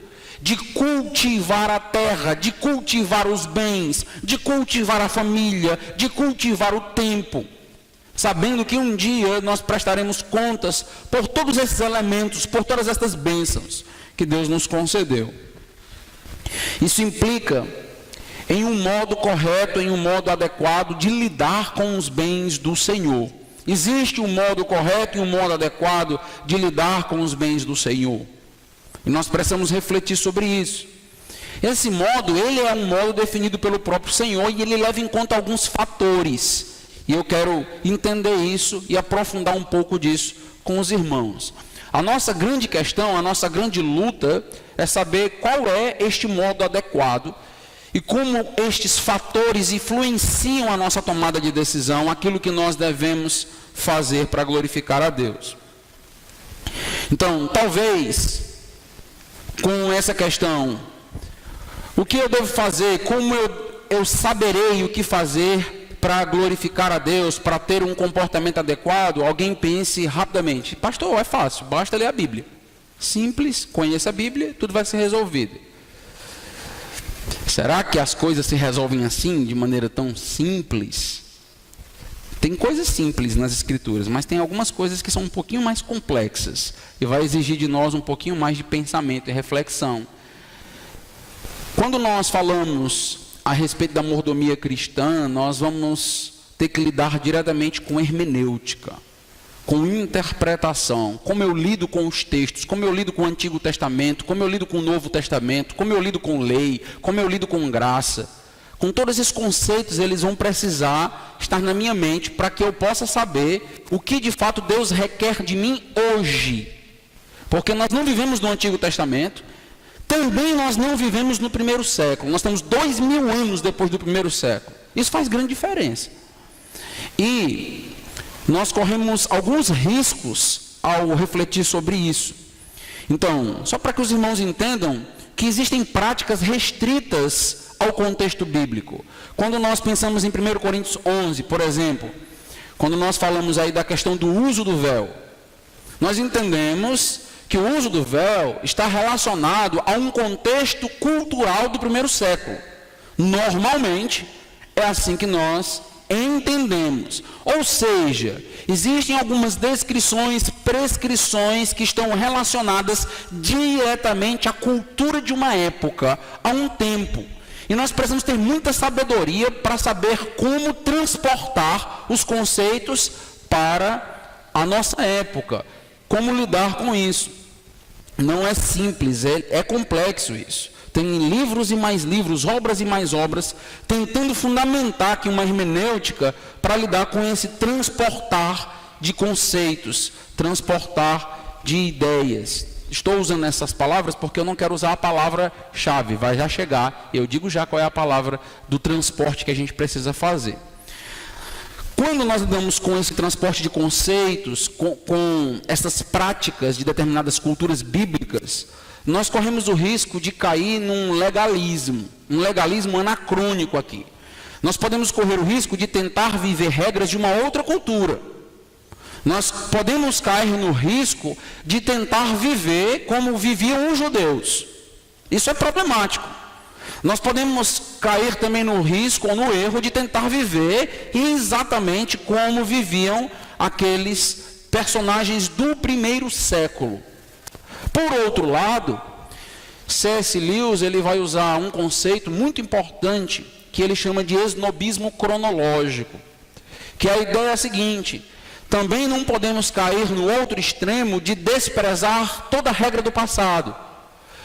de cultivar a terra, de cultivar os bens, de cultivar a família, de cultivar o tempo, sabendo que um dia nós prestaremos contas por todos esses elementos, por todas estas bênçãos que Deus nos concedeu. Isso implica em um modo correto, em um modo adequado de lidar com os bens do Senhor. Existe um modo correto e um modo adequado de lidar com os bens do Senhor. E nós precisamos refletir sobre isso. Esse modo, ele é um modo definido pelo próprio Senhor e ele leva em conta alguns fatores. E eu quero entender isso e aprofundar um pouco disso com os irmãos. A nossa grande questão, a nossa grande luta é saber qual é este modo adequado e como estes fatores influenciam a nossa tomada de decisão, aquilo que nós devemos fazer para glorificar a Deus. Então, talvez, com essa questão, o que eu devo fazer, como eu saberei o que fazer para glorificar a Deus, para ter um comportamento adequado, alguém pense rapidamente: pastor, é fácil, basta ler a Bíblia. Simples, conheça a Bíblia, tudo vai ser resolvido. Será que as coisas se resolvem assim, de maneira tão simples? Tem coisas simples nas Escrituras, mas tem algumas coisas que são um pouquinho mais complexas e vai exigir de nós um pouquinho mais de pensamento e reflexão. Quando nós falamos a respeito da mordomia cristã, nós vamos ter que lidar diretamente com hermenêutica, com interpretação, como eu lido com os textos, como eu lido com o Antigo Testamento, como eu lido com o Novo Testamento, como eu lido com lei, como eu lido com graça. Com todos esses conceitos, eles vão precisar estar na minha mente para que eu possa saber o que de fato Deus requer de mim hoje. Porque nós não vivemos no Antigo Testamento, também nós não vivemos no primeiro século, nós estamos 2000 anos depois do primeiro século. Isso faz grande diferença. E nós corremos alguns riscos ao refletir sobre isso. Então, só para que os irmãos entendam que existem práticas restritas ao contexto bíblico. Quando nós pensamos em 1 Coríntios 11, por exemplo, quando nós falamos aí da questão do uso do véu, nós entendemos que o uso do véu está relacionado a um contexto cultural do primeiro século. Normalmente, é assim que nós entendemos. Ou seja, existem algumas descrições, prescrições que estão relacionadas diretamente à cultura de uma época, a um tempo. E nós precisamos ter muita sabedoria para saber como transportar os conceitos para a nossa época. Como lidar com isso. Não é simples, é complexo isso. Tem livros e mais livros, obras e mais obras, tentando fundamentar aqui uma hermenêutica para lidar com esse transportar de conceitos, transportar de ideias. Estou usando essas palavras porque eu não quero usar a palavra-chave, vai já chegar, eu digo já qual é a palavra do transporte que a gente precisa fazer. Quando nós lidamos com esse transporte de conceitos, com essas práticas de determinadas culturas bíblicas, nós corremos o risco de cair num legalismo, um legalismo anacrônico aqui. Nós podemos correr o risco de tentar viver regras de uma outra cultura. Nós podemos cair no risco de tentar viver como viviam os judeus. Isso é problemático. Nós podemos cair também no risco ou no erro de tentar viver exatamente como viviam aqueles personagens do primeiro século. Por outro lado, C.S. Lewis ele vai usar um conceito muito importante que ele chama de esnobismo cronológico, que a ideia é a seguinte: também não podemos cair no outro extremo de desprezar toda a regra do passado,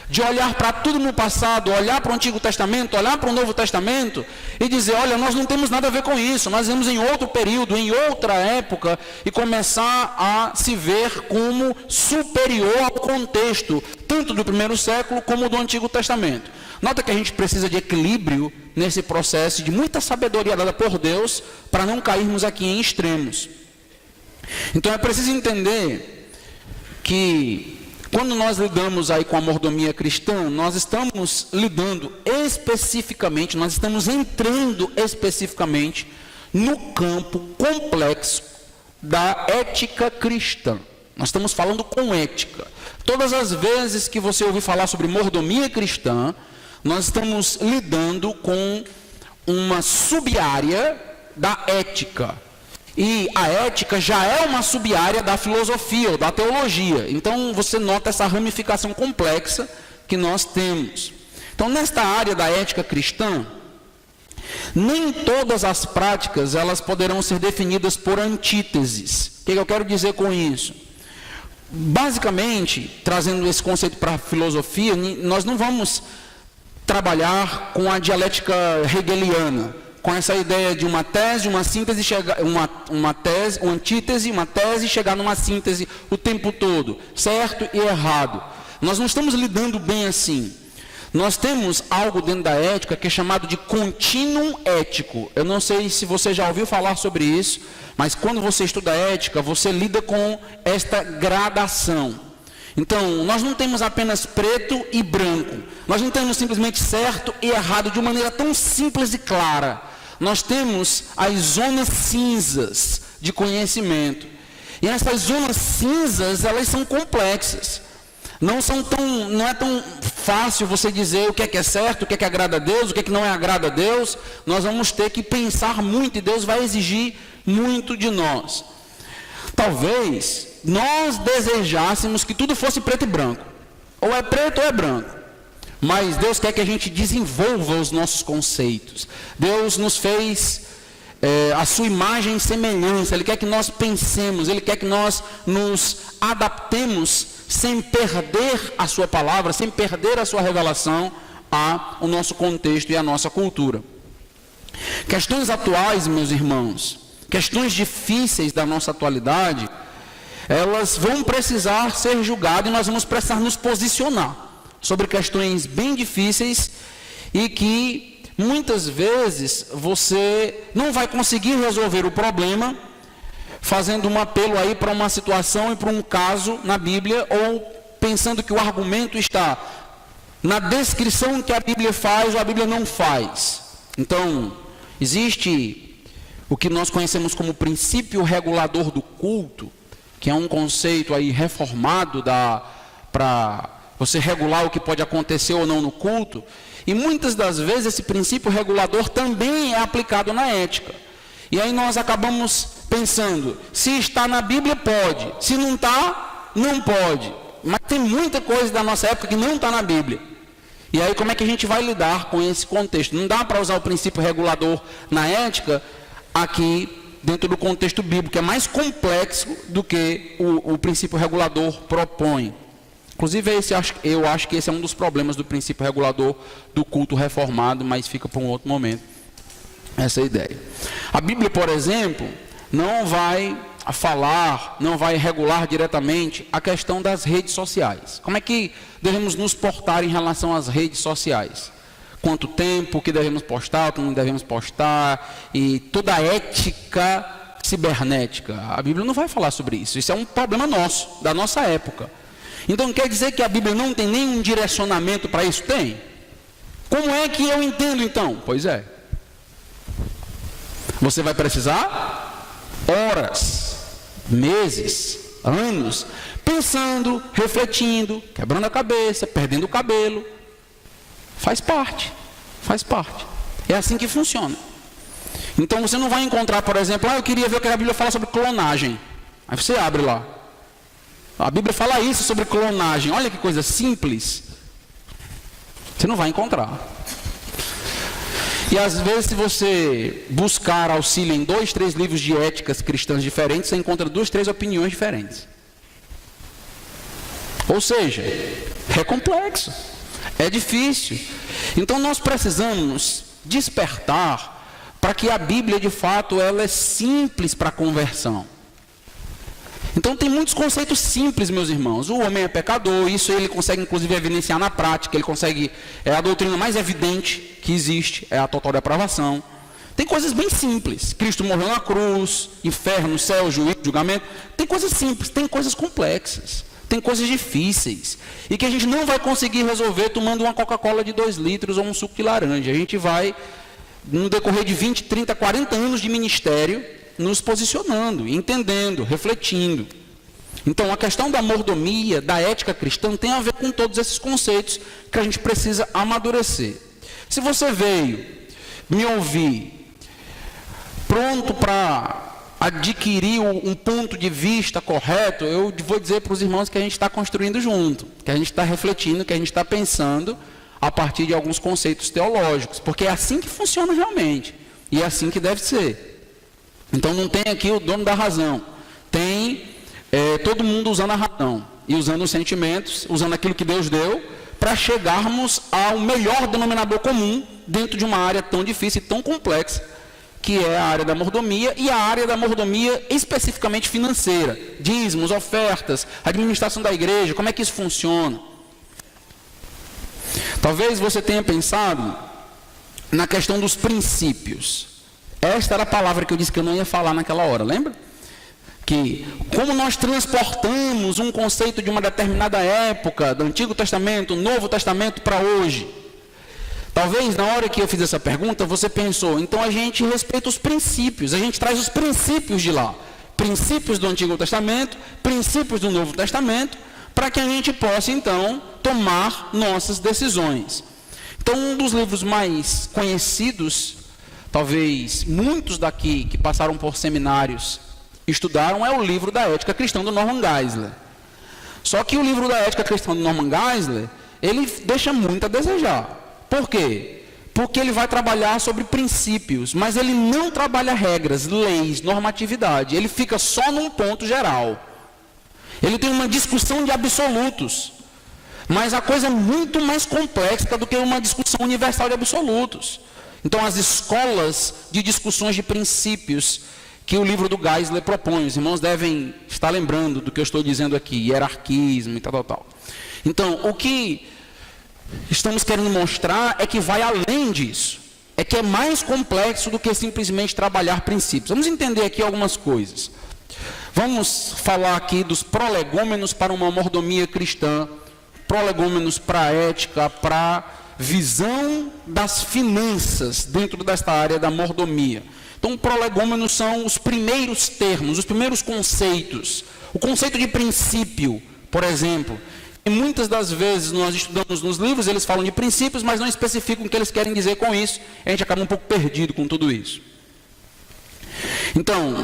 de olhar para tudo no passado, olhar para o Antigo Testamento, olhar para o Novo Testamento e dizer, olha, nós não temos nada a ver com isso, nós vivemos em outro período, em outra época, e começar a se ver como superior ao contexto, tanto do primeiro século como do Antigo Testamento. Nota que a gente precisa de equilíbrio nesse processo, de muita sabedoria dada por Deus, para não cairmos aqui em extremos. Então é preciso entender que quando nós lidamos aí com a mordomia cristã, nós estamos lidando especificamente, nós estamos entrando especificamente no campo complexo da ética cristã. Nós estamos falando com ética. Todas as vezes que você ouvir falar sobre mordomia cristã, nós estamos lidando com uma sub-área da ética. E a ética já é uma sub-área da filosofia ou da teologia. Então você nota essa ramificação complexa que nós temos. Então nesta área da ética cristã, nem todas as práticas elas poderão ser definidas por antíteses. O que eu quero dizer com isso? basicamente, trazendo esse conceito para a filosofia, nós não vamos trabalhar com a dialética hegeliana, com essa ideia de uma tese, uma síntese, uma tese, uma antítese, uma tese, chegar numa síntese o tempo todo, certo e errado. Nós não estamos lidando bem assim. Nós temos algo dentro da ética que é chamado de contínuo ético. Eu não sei se você já ouviu falar sobre isso, mas quando você estuda ética, você lida com esta gradação. Então, nós não temos apenas preto e branco. Nós não temos simplesmente certo e errado de uma maneira tão simples e clara. Nós temos as zonas cinzas de conhecimento. E essas zonas cinzas, elas são complexas. Não é tão fácil você dizer o que é certo, o que agrada a Deus, o que não agrada a Deus. Nós vamos ter que pensar muito e Deus vai exigir muito de nós. Talvez nós desejássemos que tudo fosse preto e branco. Ou é preto ou é branco. Mas Deus quer que a gente desenvolva os nossos conceitos. Deus nos fez a sua imagem e semelhança. Ele quer que nós pensemos, Ele quer que nós nos adaptemos sem perder a sua palavra, sem perder a sua revelação ao nosso contexto e à nossa cultura. Questões atuais, meus irmãos, questões difíceis da nossa atualidade, elas vão precisar ser julgadas e nós vamos precisar nos posicionar sobre questões bem difíceis e que muitas vezes você não vai conseguir resolver o problema fazendo um apelo aí para uma situação e para um caso na Bíblia, ou pensando que o argumento está na descrição que a Bíblia faz ou a Bíblia não faz. Então, existe o que nós conhecemos como princípio regulador do culto, que é um conceito aí reformado para você regular o que pode acontecer ou não no culto, e muitas das vezes esse princípio regulador também é aplicado na ética. E aí nós acabamos pensando, se está na Bíblia pode, se não está, não pode. Mas tem muita coisa da nossa época que não está na Bíblia. E aí como é que a gente vai lidar com esse contexto? Não dá para usar o princípio regulador na ética aqui dentro do contexto bíblico, que é mais complexo do que o princípio regulador propõe. Inclusive, eu acho que esse é um dos problemas do princípio regulador do culto reformado, mas fica para um outro momento essa ideia. A Bíblia, por exemplo, não vai falar, não vai regular diretamente a questão das redes sociais. Como é que devemos nos portar em relação às redes sociais? Quanto tempo, o que devemos postar, o que não devemos postar, e toda a ética cibernética. A Bíblia não vai falar sobre isso. Isso é um problema nosso, da nossa época. Então quer dizer que a Bíblia não tem nenhum direcionamento para isso? Tem. Como é que eu entendo então? Pois é. Você vai precisar horas, meses, anos, pensando, refletindo, quebrando a cabeça, perdendo o cabelo. Faz parte. É assim que funciona. Então você não vai encontrar, por exemplo, eu queria ver o que a Bíblia fala sobre clonagem. Aí você abre lá. A Bíblia fala isso sobre clonagem. Olha que coisa simples. Você não vai encontrar. E às vezes, se você buscar auxílio em 2, 3 livros de éticas cristãs diferentes, você encontra 2, 3 opiniões diferentes. Ou seja, é complexo, é difícil. Então nós precisamos despertar para que a Bíblia, de fato, ela é simples para a conversão. Então tem muitos conceitos simples, meus irmãos. O homem é pecador, isso ele consegue inclusive evidenciar na prática, ele consegue, a doutrina mais evidente que existe é a total depravação. Tem coisas bem simples, Cristo morreu na cruz, inferno, céu, juízo, julgamento. Tem coisas simples, tem coisas complexas, tem coisas difíceis, e que a gente não vai conseguir resolver tomando uma Coca-Cola de 2 litros ou um suco de laranja. A gente vai, no decorrer de 20, 30, 40 anos de ministério, nos posicionando, entendendo, refletindo. Então, a questão da mordomia, da ética cristã, tem a ver com todos esses conceitos que a gente precisa amadurecer. Se você veio me ouvir pronto para adquirir um ponto de vista correto, eu vou dizer para os irmãos que a gente está construindo junto, que a gente está refletindo, que a gente está pensando a partir de alguns conceitos teológicos, porque é assim que funciona realmente, e é assim que deve ser. Então não tem aqui o dono da razão, tem todo mundo usando a razão e usando os sentimentos, usando aquilo que Deus deu, para chegarmos ao melhor denominador comum dentro de uma área tão difícil e tão complexa, que é a área da mordomia, e a área da mordomia especificamente financeira, dízimos, ofertas, administração da igreja, como é que isso funciona. Talvez você tenha pensado na questão dos princípios. Esta era a palavra que eu disse que eu não ia falar naquela hora, lembra? Que como nós transportamos um conceito de uma determinada época, do Antigo Testamento, Novo Testamento para hoje. Talvez na hora que eu fiz essa pergunta, você pensou, então a gente respeita os princípios, a gente traz os princípios de lá. Princípios do Antigo Testamento, princípios do Novo Testamento, para que a gente possa então tomar nossas decisões. Então um dos livros mais conhecidos, talvez muitos daqui que passaram por seminários estudaram, é o livro da Ética Cristã do Norman Geisler. Só que o livro da Ética Cristã do Norman Geisler, ele deixa muito a desejar. Por quê? Porque ele vai trabalhar sobre princípios, mas ele não trabalha regras, leis, normatividade. Ele fica só num ponto geral. Ele tem uma discussão de absolutos, mas a coisa é muito mais complexa do que uma discussão universal de absolutos. Então as escolas de discussões de princípios que o livro do Geisler propõe, os irmãos devem estar lembrando do que eu estou dizendo aqui, hierarquismo e tal. Então, o que estamos querendo mostrar é que vai além disso, é que é mais complexo do que simplesmente trabalhar princípios. Vamos entender aqui algumas coisas. Vamos falar aqui dos prolegômenos para uma mordomia cristã, prolegômenos para a ética, para a visão das finanças dentro desta área da mordomia. Então, prolegômenos são os primeiros termos, os primeiros conceitos. O conceito de princípio, por exemplo. E muitas das vezes nós estudamos nos livros, eles falam de princípios, mas não especificam o que eles querem dizer com isso. A gente acaba um pouco perdido com tudo isso. Então,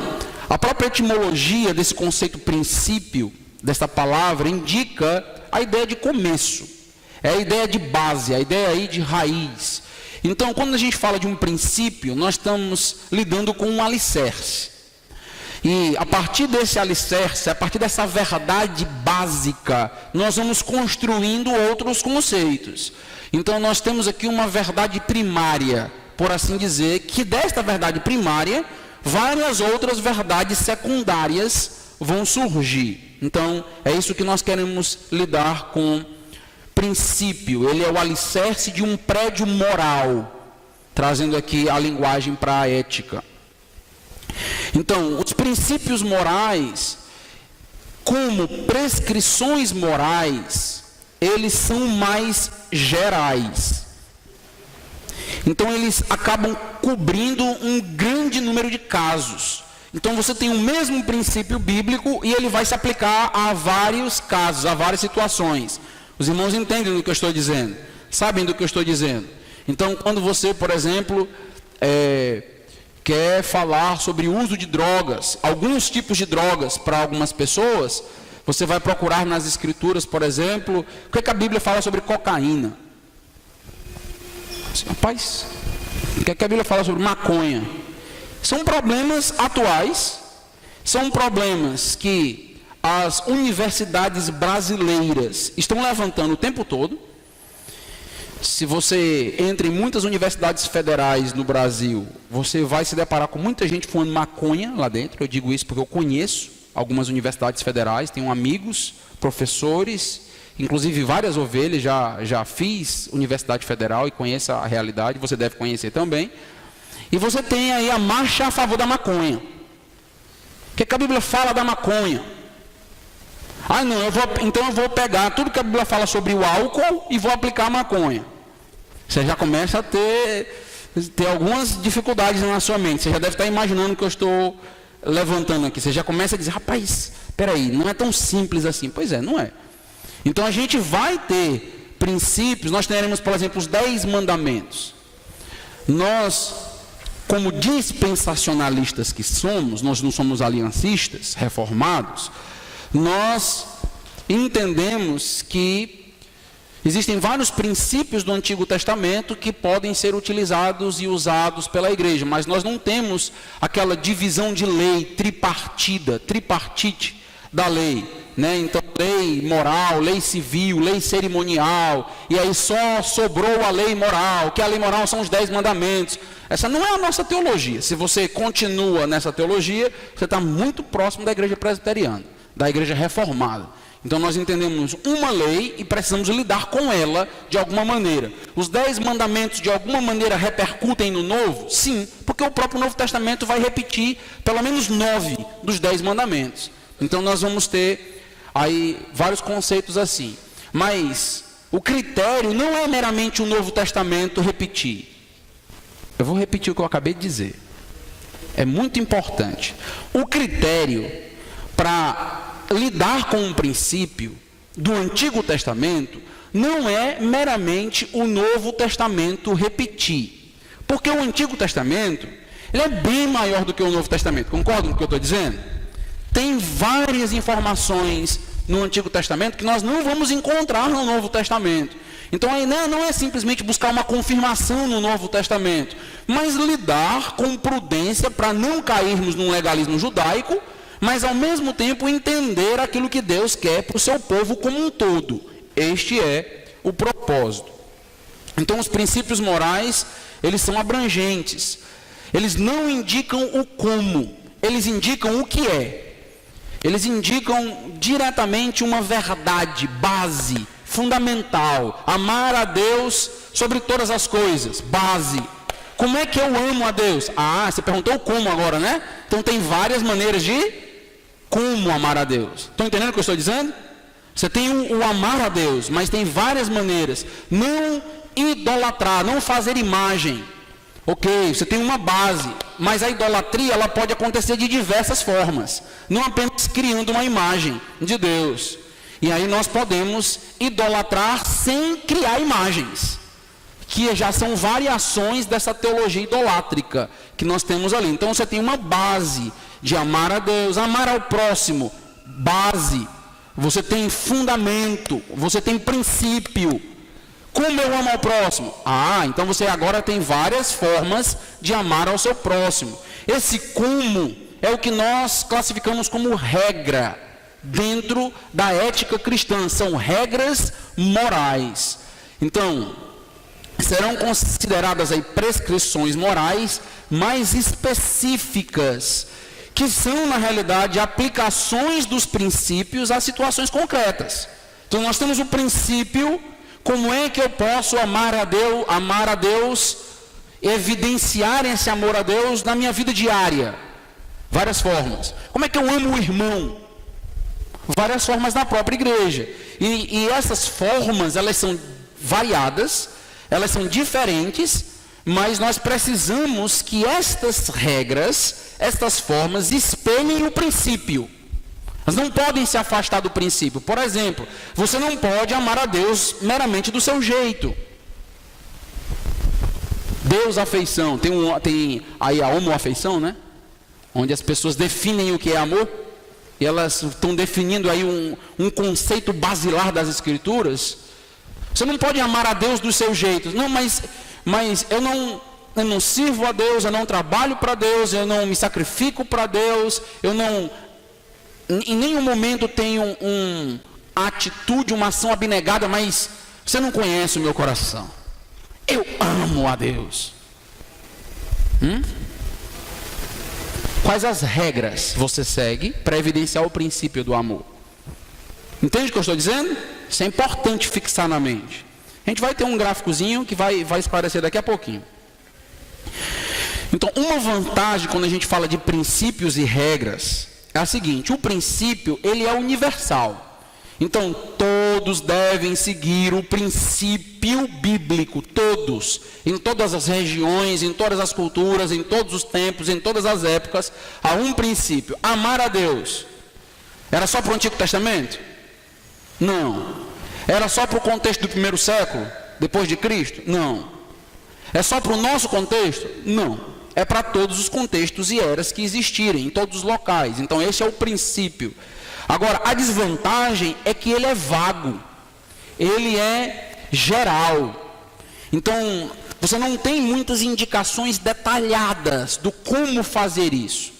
a própria etimologia desse conceito princípio, desta palavra, indica a ideia de começo. É a ideia de base, a ideia aí de raiz. Então, quando a gente fala de um princípio, nós estamos lidando com um alicerce. E a partir desse alicerce, a partir dessa verdade básica, nós vamos construindo outros conceitos. Então, nós temos aqui uma verdade primária, por assim dizer, que desta verdade primária, várias outras verdades secundárias vão surgir. Então, é isso que nós queremos lidar com princípio. Ele é o alicerce de um prédio moral, trazendo aqui a linguagem para a ética. Então, os princípios morais, como prescrições morais, eles são mais gerais. Então, eles acabam cobrindo um grande número de casos. Então, você tem o mesmo princípio bíblico e ele vai se aplicar a vários casos, a várias situações. Os irmãos entendem do que eu estou dizendo, sabem do que eu estou dizendo. Então, quando você, por exemplo, quer falar sobre o uso de drogas, alguns tipos de drogas para algumas pessoas, você vai procurar nas escrituras, por exemplo, o que a Bíblia fala sobre cocaína. Rapaz, o que a Bíblia fala sobre maconha? São problemas atuais, são problemas que as universidades brasileiras estão levantando o tempo todo. Se você entra em muitas universidades federais no Brasil, você vai se deparar com muita gente fumando maconha lá dentro. Eu digo isso porque eu conheço algumas universidades federais, tenho amigos, professores, inclusive várias ovelhas, já fiz universidade federal e conheço a realidade, você deve conhecer também. E você tem aí a marcha a favor da maconha. O que a Bíblia fala da maconha? Ah, não, então eu vou pegar tudo que a Bíblia fala sobre o álcool e vou aplicar a maconha. Você já começa a ter algumas dificuldades na sua mente. Você já deve estar imaginando o que eu estou levantando aqui. Você já começa a dizer, rapaz, peraí, não é tão simples assim. Pois é, não é. Então a gente vai ter princípios, nós teremos, por exemplo, os 10 mandamentos. Nós, como dispensacionalistas que somos, nós não somos aliancistas, reformados, nós entendemos que existem vários princípios do Antigo Testamento que podem ser utilizados e usados pela igreja, mas nós não temos aquela divisão de lei tripartite da lei, né? Então, lei moral, lei civil, lei cerimonial, e aí só sobrou a lei moral, que a lei moral são os 10 mandamentos. Essa não é a nossa teologia. Se você continua nessa teologia, você está muito próximo da igreja presbiteriana, da igreja reformada. Então nós entendemos uma lei e precisamos lidar com ela de alguma maneira. Os 10 mandamentos de alguma maneira repercutem no Novo? Sim, porque o próprio Novo Testamento vai repetir pelo menos 9 dos 10 mandamentos. Então nós vamos ter aí vários conceitos assim. Mas o critério não é meramente o Novo Testamento repetir. Eu vou repetir o que eu acabei de dizer. É muito importante. O critério para lidar com um princípio do Antigo Testamento não é meramente o Novo Testamento repetir. Porque o Antigo Testamento, ele é bem maior do que o Novo Testamento. Concordam com o que eu estou dizendo? Tem várias informações no Antigo Testamento que nós não vamos encontrar no Novo Testamento. Então aí não é simplesmente buscar uma confirmação no Novo Testamento, mas lidar com prudência para não cairmos num legalismo judaico, mas ao mesmo tempo entender aquilo que Deus quer para o seu povo como um todo. Este é o propósito. Então os princípios morais, eles são abrangentes. Eles não indicam o como, eles indicam o que é. Eles indicam diretamente uma verdade, base, fundamental. Amar a Deus sobre todas as coisas, base. Como é que eu amo a Deus? Ah, você perguntou como agora, né? Então tem várias maneiras de como amar a Deus. Estão entendendo o que eu estou dizendo? Você tem o amar a Deus, mas tem várias maneiras. Não idolatrar, não fazer imagem. Ok, você tem uma base, mas a idolatria ela pode acontecer de diversas formas. Não apenas criando uma imagem de Deus. E aí nós podemos idolatrar sem criar imagens, que já são variações dessa teologia idolátrica que nós temos ali. Então você tem uma base de amar a Deus, amar ao próximo, base. Você tem fundamento, você tem princípio. Como eu amo ao próximo? Ah, então você agora tem várias formas de amar ao seu próximo. Esse como é o que nós classificamos como regra dentro da ética cristã. São regras morais. Então, serão consideradas aí prescrições morais mais específicas, que são, na realidade, aplicações dos princípios a situações concretas. Então, nós temos o princípio, como é que eu posso amar a Deus, evidenciar esse amor a Deus na minha vida diária? Várias formas. Como é que eu amo o irmão? Várias formas na própria igreja. E essas formas, elas são variadas, elas são diferentes, mas nós precisamos que estas regras, estas formas, espelhem o princípio. Elas não podem se afastar do princípio. Por exemplo, você não pode amar a Deus meramente do seu jeito. Deus afeição, tem aí a homoafeição, né? Onde as pessoas definem o que é amor. E elas estão definindo aí um conceito basilar das Escrituras. Você não pode amar a Deus do seu jeito. Não, mas eu não sirvo a Deus, eu não trabalho para Deus, eu não me sacrifico para Deus, eu não, em nenhum momento tenho uma atitude, uma ação abnegada, mas você não conhece o meu coração. Eu amo a Deus. Quais as regras você segue para evidenciar o princípio do amor? Entende o que eu estou dizendo? Isso é importante fixar na mente. A gente vai ter um gráficozinho que vai esclarecer daqui a pouquinho. Então, uma vantagem quando a gente fala de princípios e regras é a seguinte: o princípio, ele é universal. Então, todos devem seguir o princípio bíblico, todos, em todas as regiões, em todas as culturas, em todos os tempos, em todas as épocas, há um princípio: amar a Deus. Era só para o Antigo Testamento? Não. Era só para o contexto do primeiro século, depois de Cristo? Não. É só para o nosso contexto? Não. É para todos os contextos e eras que existirem, em todos os locais. Então, esse é o princípio. Agora, a desvantagem é que ele é vago, ele é geral. Então, você não tem muitas indicações detalhadas do como fazer isso.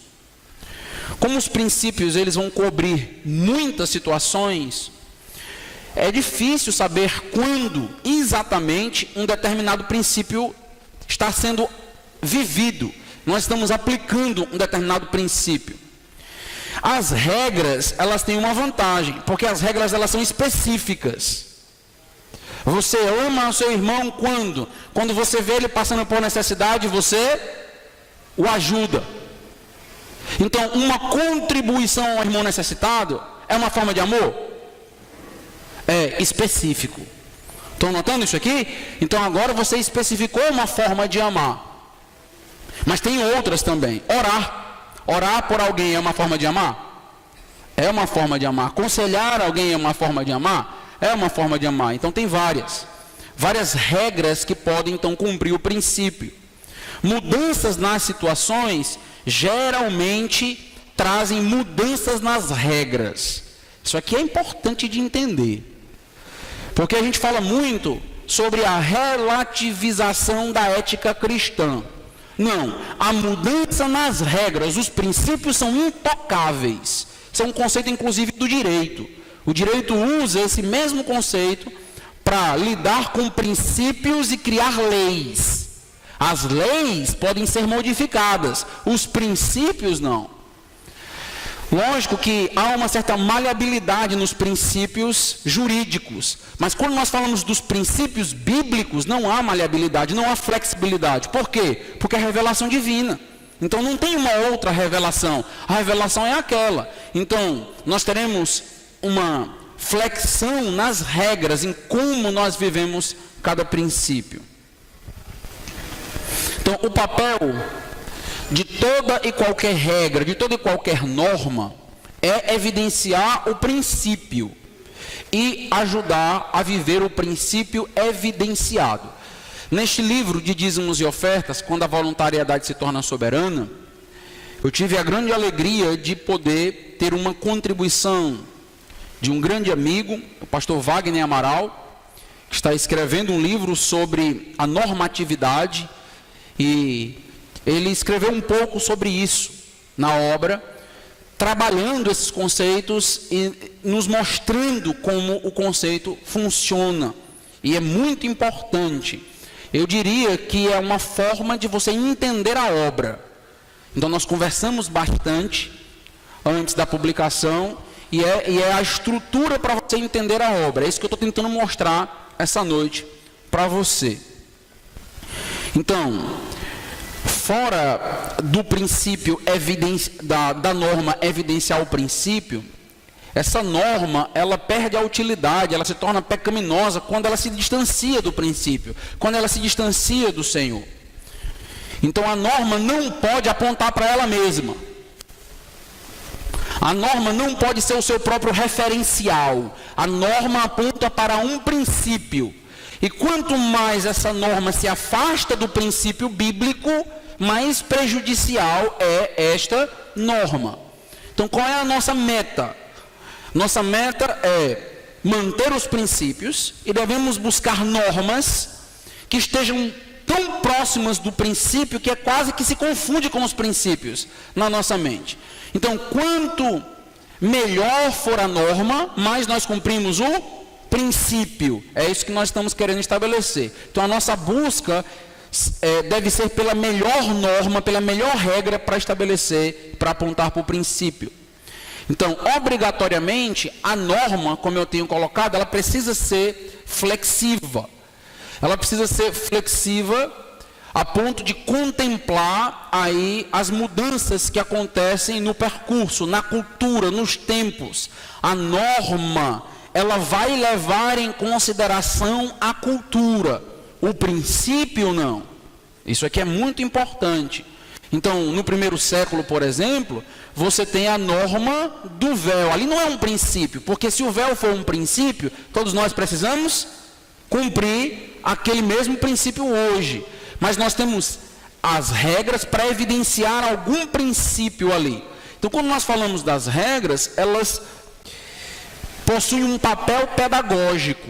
Como os princípios eles vão cobrir muitas situações, é difícil saber quando exatamente um determinado princípio está sendo vivido. Nós estamos aplicando um determinado princípio. As regras, elas têm uma vantagem, porque as regras elas são específicas. Você ama o seu irmão quando? Quando você vê ele passando por necessidade, você o ajuda. Então, uma contribuição ao irmão necessitado é uma forma de amor? É específico. Estão notando isso aqui? Então agora você especificou uma forma de amar. Mas tem outras também. Orar por alguém é uma forma de amar? É uma forma de amar. Aconselhar alguém é uma forma de amar? É uma forma de amar. Então tem várias regras que podem então cumprir o princípio. Mudanças nas situações geralmente trazem mudanças nas regras. Isso aqui é importante de entender. Porque a gente fala muito sobre a relativização da ética cristã. Não, a mudança nas regras, os princípios são intocáveis. Isso é um conceito inclusive do direito. O direito usa esse mesmo conceito para lidar com princípios e criar leis. As leis podem ser modificadas, os princípios não. Lógico que há uma certa maleabilidade nos princípios jurídicos, mas quando nós falamos dos princípios bíblicos, não há maleabilidade, não há flexibilidade. Por quê? Porque é revelação divina. Então não tem uma outra revelação, a revelação é aquela. Então nós teremos uma flexão nas regras, em como nós vivemos cada princípio. Então o papel de toda e qualquer regra, de toda e qualquer norma, é evidenciar o princípio e ajudar a viver o princípio evidenciado. Neste livro de dízimos e ofertas, quando a voluntariedade se torna soberana, eu tive a grande alegria de poder ter uma contribuição de um grande amigo, o pastor Wagner Amaral, que está escrevendo um livro sobre a normatividade, e ele escreveu um pouco sobre isso na obra, trabalhando esses conceitos e nos mostrando como o conceito funciona. E é muito importante. Eu diria que é uma forma de você entender a obra. Então nós conversamos bastante antes da publicação e é a estrutura para você entender a obra. É isso que eu estou tentando mostrar essa noite para você. Então, fora do princípio da norma evidenciar o princípio, essa norma ela perde a utilidade, ela se torna pecaminosa quando ela se distancia do princípio, quando ela se distancia do Senhor. Então a norma não pode apontar para ela mesma. A norma não pode ser o seu próprio referencial. A norma aponta para um princípio. E quanto mais essa norma se afasta do princípio bíblico, mais prejudicial é esta norma. Então qual é a nossa meta? Nossa meta é manter os princípios e devemos buscar normas que estejam tão próximas do princípio que é quase que se confunde com os princípios na nossa mente. Então, quanto melhor for a norma, mais nós cumprimos o princípio. É isso que nós estamos querendo estabelecer. Então, a nossa busca deve ser pela melhor norma, pela melhor regra para estabelecer, para apontar para o princípio. Então, obrigatoriamente, a norma, como eu tenho colocado, ela precisa ser flexiva. Ela precisa ser flexiva a ponto de contemplar aí as mudanças que acontecem no percurso, na cultura, nos tempos. A norma, ela vai levar em consideração a cultura. O princípio não. Isso aqui é muito importante. Então, no primeiro século, por exemplo, você tem a norma do véu. Ali não é um princípio, porque se o véu for um princípio, todos nós precisamos cumprir aquele mesmo princípio hoje. Mas nós temos as regras para evidenciar algum princípio ali. Então, quando nós falamos das regras, elas possuem um papel pedagógico.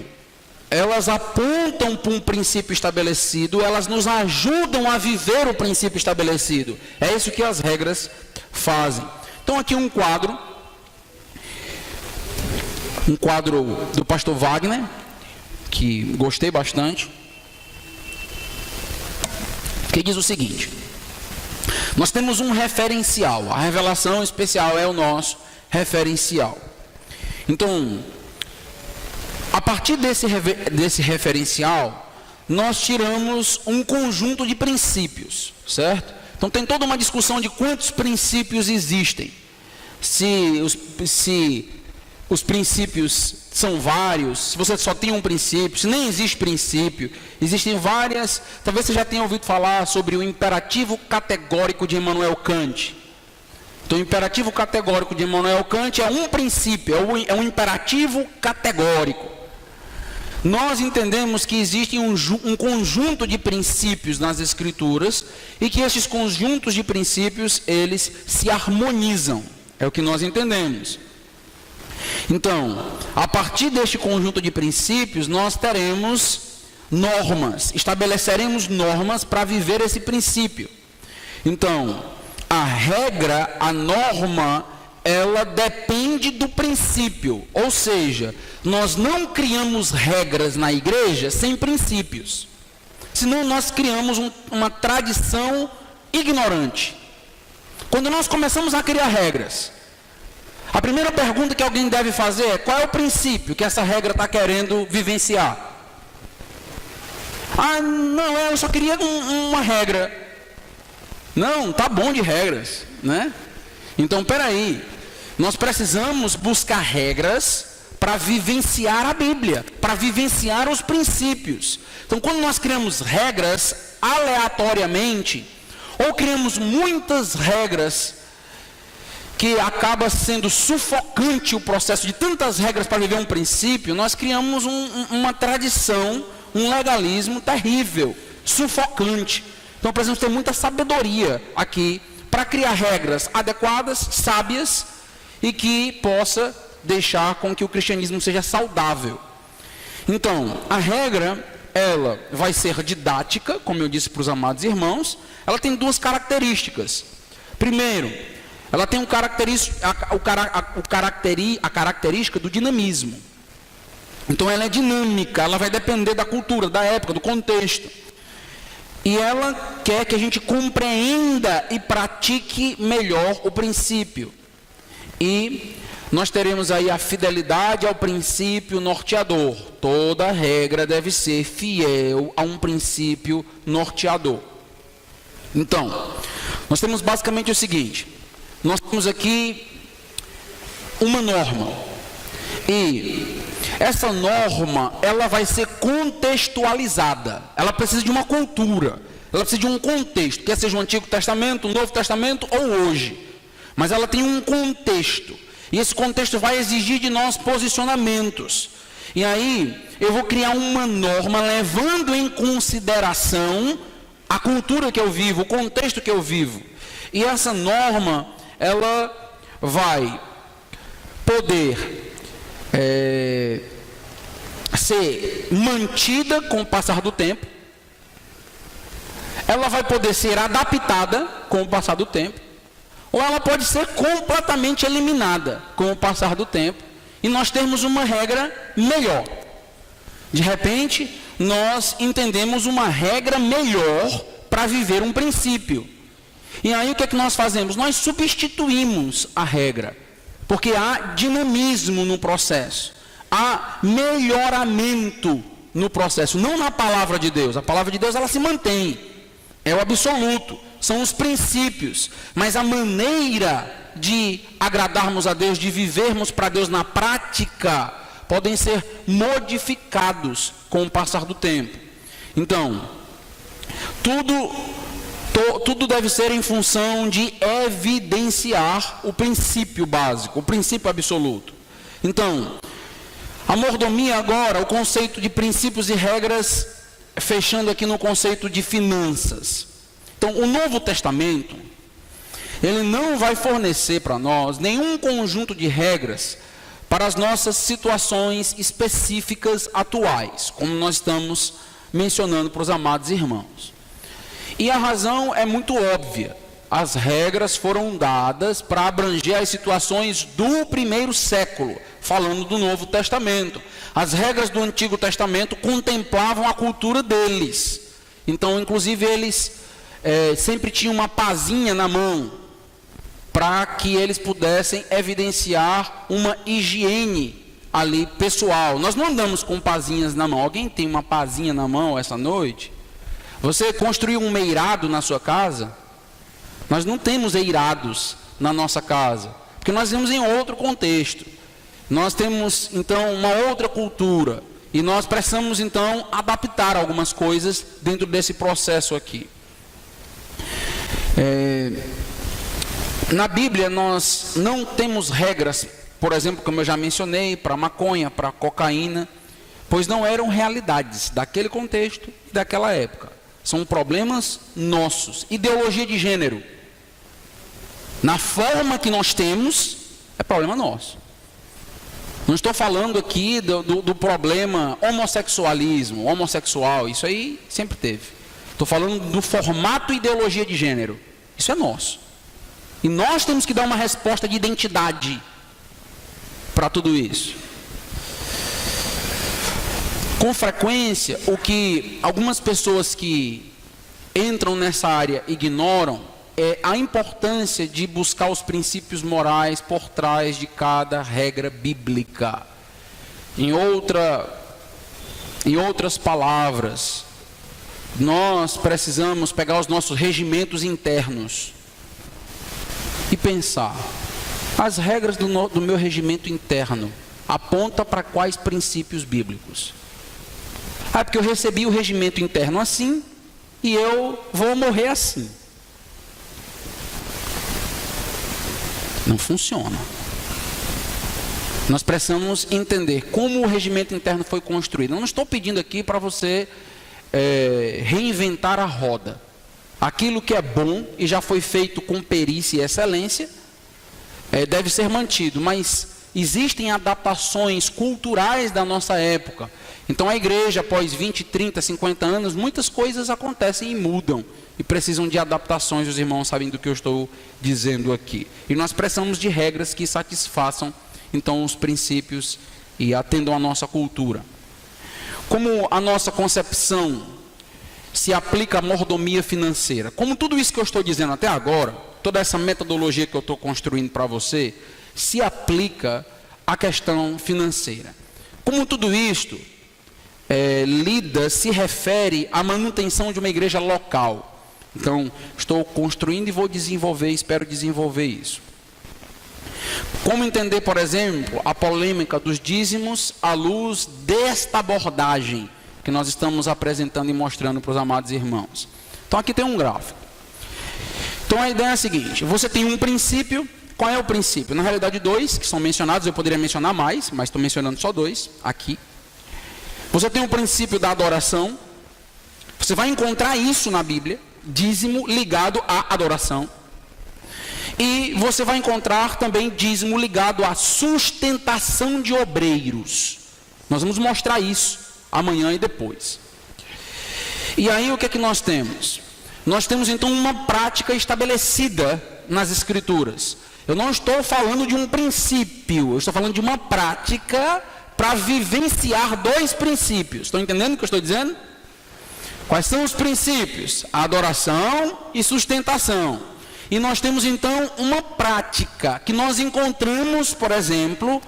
Elas apontam para um princípio estabelecido, elas nos ajudam a viver o princípio estabelecido. É isso que as regras fazem. Então aqui um quadro do pastor Wagner, que gostei bastante, que diz o seguinte: nós temos um referencial, a revelação especial é o nosso referencial. Então, a partir desse referencial, nós tiramos um conjunto de princípios, certo? Então tem toda uma discussão de quantos princípios existem, se os princípios são vários, se você só tem um princípio, se nem existe princípio. Existem várias, talvez você já tenha ouvido falar sobre o imperativo categórico de Immanuel Kant. Então o imperativo categórico de Immanuel Kant é um princípio, é um imperativo categórico. Nós entendemos que existe um conjunto de princípios nas Escrituras e que esses conjuntos de princípios, eles se harmonizam, é o que nós entendemos. Então, a partir deste conjunto de princípios, nós teremos normas, estabeleceremos normas para viver esse princípio. Então, a regra, a norma, ela depende do princípio, ou seja, nós não criamos regras na igreja sem princípios, senão nós criamos uma tradição ignorante. Quando nós começamos a criar regras, a primeira pergunta que alguém deve fazer é: qual é o princípio que essa regra está querendo vivenciar? Ah, não, eu só queria uma regra. Não, tá bom de regras, né? Então, peraí, nós precisamos buscar regras para vivenciar a Bíblia, para vivenciar os princípios. Então, quando nós criamos regras aleatoriamente, ou criamos muitas regras, que acaba sendo sufocante o processo de tantas regras para viver um princípio, nós criamos uma tradição, um legalismo terrível, sufocante. Então precisamos ter muita sabedoria aqui para criar regras adequadas, sábias e que possa deixar com que o cristianismo seja saudável. Então, a regra, ela vai ser didática, como eu disse para os amados irmãos. Ela tem duas características. Primeiro, ela tem a característica do dinamismo. Então ela é dinâmica, ela vai depender da cultura, da época, do contexto. E ela quer que a gente compreenda e pratique melhor o princípio. E nós teremos aí a fidelidade ao princípio norteador. Toda regra deve ser fiel a um princípio norteador. Então, nós temos basicamente o seguinte: nós temos aqui uma norma, e essa norma, ela vai ser contextualizada, ela precisa de uma cultura, ela precisa de um contexto, quer seja o Antigo Testamento, o Novo Testamento ou hoje, mas ela tem um contexto, e esse contexto vai exigir de nós posicionamentos. E aí, eu vou criar uma norma levando em consideração a cultura que eu vivo, o contexto que eu vivo, e essa norma, ela vai poder ser mantida com o passar do tempo, ela vai poder ser adaptada com o passar do tempo, ou ela pode ser completamente eliminada com o passar do tempo, e nós termos uma regra melhor. De repente, nós entendemos uma regra melhor para viver um princípio. E aí o que é que nós fazemos? Nós substituímos a regra, porque há dinamismo no processo, há melhoramento no processo, não na palavra de Deus. A palavra de Deus, ela se mantém, é o absoluto, são os princípios, mas a maneira de agradarmos a Deus, de vivermos para Deus na prática, podem ser modificados com o passar do tempo. Então, tudo deve ser em função de evidenciar o princípio básico, o princípio absoluto. Então, a mordomia agora, o conceito de princípios e regras, fechando aqui no conceito de finanças. Então, o Novo Testamento, ele não vai fornecer para nós nenhum conjunto de regras para as nossas situações específicas atuais, como nós estamos mencionando para os amados irmãos. E a razão é muito óbvia. as regras foram dadas para abranger as situações do primeiro século, falando do Novo Testamento. As regras do Antigo Testamento contemplavam a cultura deles. Então, inclusive, eles sempre tinham uma pazinha na mão, para que eles pudessem evidenciar uma higiene ali pessoal. Nós não andamos com pazinhas na mão. Alguém tem uma pazinha na mão essa noite? Você construiu um eirado na sua casa? Nós não temos eirados na nossa casa, porque nós vivemos em outro contexto. Nós temos, então, uma outra cultura, e nós precisamos, então, adaptar algumas coisas dentro desse processo aqui. Na Bíblia, nós não temos regras, por exemplo, como eu já mencionei, para maconha, para cocaína, pois não eram realidades daquele contexto e daquela época. São problemas nossos. Ideologia de gênero, na forma que nós temos, é problema nosso. Não estou falando aqui do problema homossexualismo, homossexual, isso aí sempre teve. Estou falando do formato ideologia de gênero. Isso é nosso. E nós temos que dar uma resposta de identidade para tudo isso. Com frequência, o que algumas pessoas que entram nessa área ignoram é a importância de buscar os princípios morais por trás de cada regra bíblica. Em outras palavras, nós precisamos pegar os nossos regimentos internos e pensar: as regras do meu regimento interno apontam para quais princípios bíblicos? Porque eu recebi o regimento interno assim e eu vou morrer assim. Não funciona. Nós precisamos entender como o regimento interno foi construído. Eu não estou pedindo aqui para você reinventar a roda. Aquilo que é bom e já foi feito com perícia e excelência deve ser mantido, mas existem adaptações culturais da nossa época. Então a igreja, após 20, 30, 50 anos, muitas coisas acontecem e mudam e precisam de adaptações. Os irmãos sabem do que eu estou dizendo aqui. E nós precisamos de regras que satisfaçam então os princípios e atendam à nossa cultura. Como a nossa concepção se aplica à mordomia financeira? Como tudo isso que eu estou dizendo até agora, toda essa metodologia que eu estou construindo para você, se aplica à questão financeira. Como tudo isto se refere à manutenção de uma igreja local. Então, estou construindo e vou desenvolver, espero desenvolver isso. Como entender, por exemplo, a polêmica dos dízimos à luz desta abordagem que nós estamos apresentando e mostrando para os amados irmãos? Então, aqui tem um gráfico. Então, a ideia é a seguinte: você tem um princípio. Qual é o princípio? Na realidade, dois que são mencionados. Eu poderia mencionar mais, mas estou mencionando só dois aqui. Você tem o princípio da adoração. Você vai encontrar isso na Bíblia, dízimo ligado à adoração. E você vai encontrar também dízimo ligado à sustentação de obreiros. Nós vamos mostrar isso amanhã e depois. E aí o que é que nós temos? Nós temos então uma prática estabelecida nas Escrituras. Eu não estou falando de um princípio, eu estou falando de uma prática para vivenciar dois princípios. Estão entendendo o que eu estou dizendo? Quais são os princípios? Adoração e sustentação. E nós temos então uma prática que nós encontramos, por exemplo,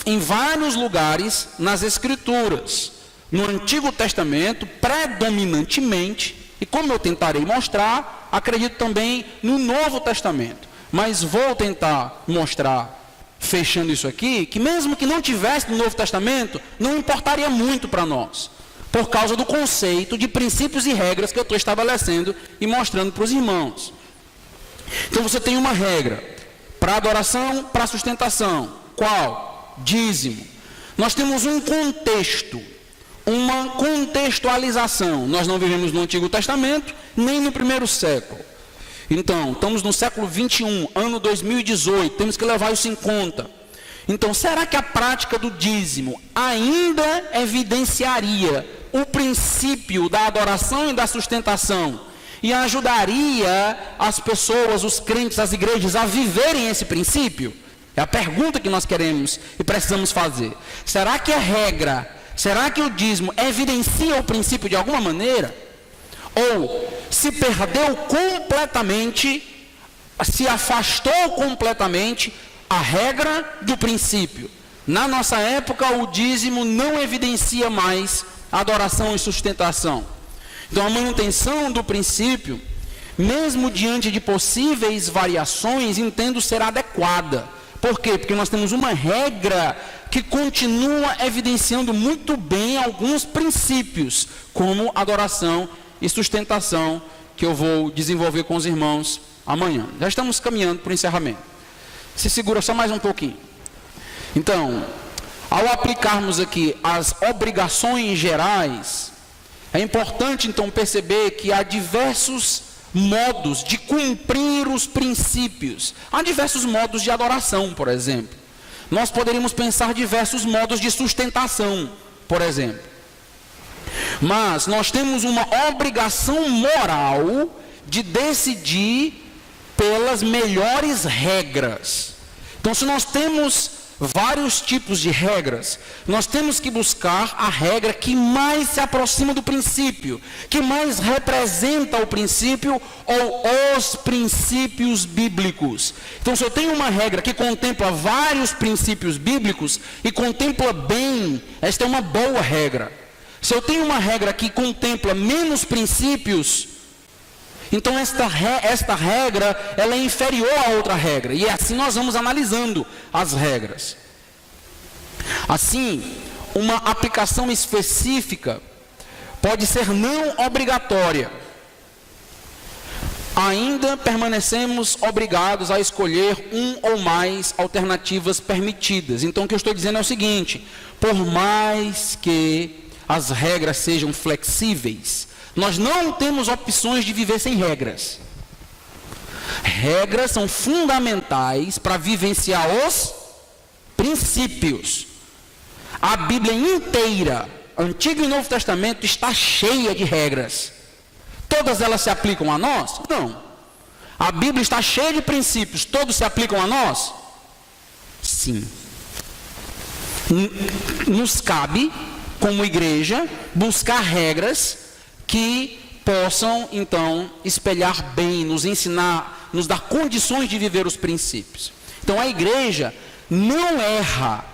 em vários lugares nas Escrituras. No Antigo Testamento, predominantemente, e como eu tentarei mostrar, acredito também no Novo Testamento. Mas vou tentar mostrar, fechando isso aqui, que mesmo que não tivesse no Novo Testamento, não importaria muito para nós, por causa do conceito de princípios e regras que eu estou estabelecendo e mostrando para os irmãos. Então você tem uma regra para adoração, para sustentação. Qual? Dízimo. Nós temos um contexto, uma contextualização. Nós não vivemos no Antigo Testamento, nem no primeiro século. Então, estamos no século 21, ano 2018, temos que levar isso em conta. Então, será que a prática do dízimo ainda evidenciaria o princípio da adoração e da sustentação? e ajudaria as pessoas, os crentes, as igrejas a viverem esse princípio? É a pergunta que nós queremos e precisamos fazer. Será que a regra, será que o dízimo evidencia o princípio de alguma maneira? Ou se perdeu completamente, se afastou completamente a regra do princípio? Na nossa época, o dízimo não evidencia mais adoração e sustentação. Então, a manutenção do princípio, mesmo diante de possíveis variações, entendo ser adequada. Por quê? Porque nós temos uma regra que continua evidenciando muito bem alguns princípios, como adoração e sustentação, que eu vou desenvolver com os irmãos amanhã. Já estamos caminhando para o encerramento. Se segura só mais um pouquinho. Então, ao aplicarmos aqui as obrigações gerais, é importante então perceber que há diversos modos de cumprir os princípios. Há diversos modos de adoração, por exemplo. Nós poderíamos pensar diversos modos de sustentação, por exemplo. Mas nós temos uma obrigação moral de decidir pelas melhores regras. Então, se nós temos vários tipos de regras, nós temos que buscar a regra que mais se aproxima do princípio, que mais representa o princípio ou os princípios bíblicos. Então, se eu tenho uma regra que contempla vários princípios bíblicos e contempla bem, esta é uma boa regra. Se eu tenho uma regra que contempla menos princípios, então esta regra, ela é inferior a outra regra. E assim nós vamos analisando as regras. Assim, uma aplicação específica pode ser não obrigatória. Ainda permanecemos obrigados a escolher um ou mais alternativas permitidas. Então o que eu estou dizendo é o seguinte: por mais que as regras sejam flexíveis, nós não temos opções de viver sem regras. Regras são fundamentais para vivenciar os princípios. A Bíblia inteira, Antigo e Novo Testamento, está cheia de regras. Todas elas se aplicam a nós? Não. A Bíblia está cheia de princípios. Todos se aplicam a nós? Sim. Nos cabe, como igreja, buscar regras que possam, então, espelhar bem, nos ensinar, nos dar condições de viver os princípios. Então, a igreja não erra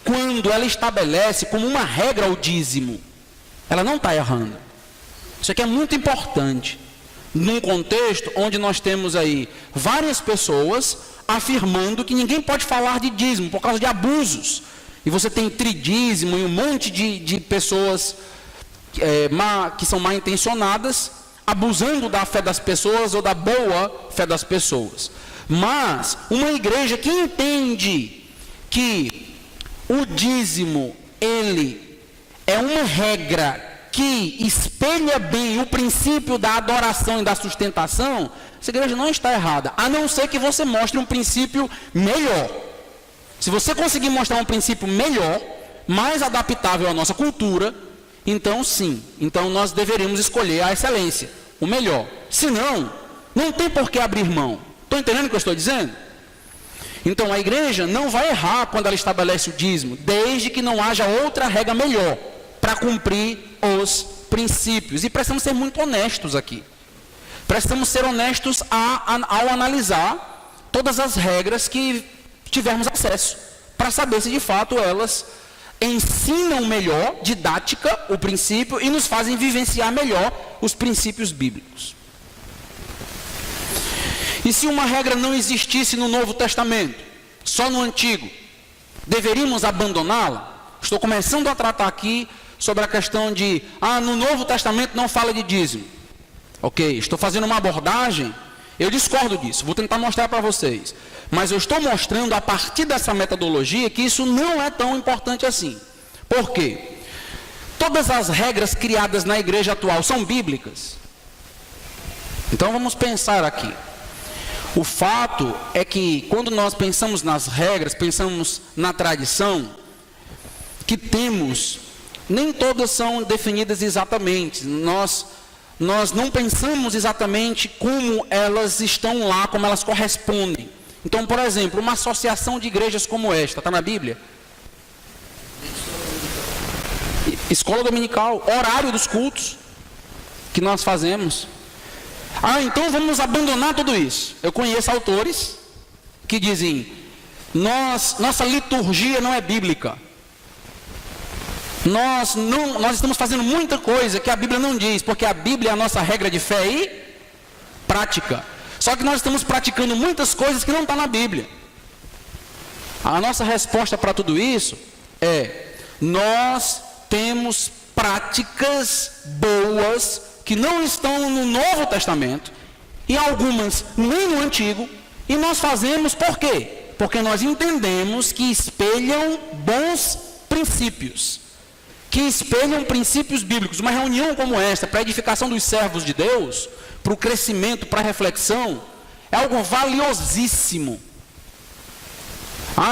quando ela estabelece como uma regra o dízimo. Ela não está errando. Isso aqui é muito importante. Num contexto onde nós temos aí várias pessoas afirmando que ninguém pode falar de dízimo por causa de abusos. E você tem tridízimo e um monte de pessoas que são mal intencionadas, abusando da fé das pessoas ou da boa fé das pessoas. Mas uma igreja que entende que o dízimo, ele é uma regra que espelha bem o princípio da adoração e da sustentação, essa igreja não está errada, a não ser que você mostre um princípio melhor. Se você conseguir mostrar um princípio melhor, mais adaptável à nossa cultura, então sim, então nós deveríamos escolher a excelência, o melhor. Se não, não tem por que abrir mão. Estão entendendo o que eu estou dizendo? Então a igreja não vai errar quando ela estabelece o dízimo, desde que não haja outra regra melhor para cumprir os princípios. E precisamos ser muito honestos aqui. Precisamos ser honestos ao analisar todas as regras que tivermos acesso, para saber se de fato elas ensinam melhor, didática, o princípio, e nos fazem vivenciar melhor os princípios bíblicos. E se uma regra não existisse no Novo Testamento, só no Antigo, deveríamos abandoná-la? Estou começando a tratar aqui sobre a questão de, no Novo Testamento não fala de dízimo. Ok, estou fazendo uma abordagem, eu discordo disso, vou tentar mostrar para vocês. Mas eu estou mostrando a partir dessa metodologia que isso não é tão importante assim. Por quê? Todas as regras criadas na igreja atual são bíblicas. Então vamos pensar aqui. O fato é que quando nós pensamos nas regras, pensamos na tradição que temos, nem todas são definidas exatamente. Nós nós não pensamos exatamente como elas estão lá, como elas correspondem. Então, por exemplo, uma associação de igrejas como esta, está na Bíblia? Escola dominical, horário dos cultos que nós fazemos. Então vamos abandonar tudo isso. Eu conheço autores que dizem, nossa liturgia não é bíblica. Nós estamos fazendo muita coisa que a Bíblia não diz, porque a Bíblia é a nossa regra de fé e prática. Só que nós estamos praticando muitas coisas que não estão na Bíblia. A nossa resposta para tudo isso é, nós temos práticas boas que não estão no Novo Testamento e algumas nem no Antigo, e nós fazemos por quê? Porque nós entendemos que espelham bons princípios, que espelham princípios bíblicos. Uma reunião como esta, para a edificação dos servos de Deus, para o crescimento, para a reflexão, é algo valiosíssimo.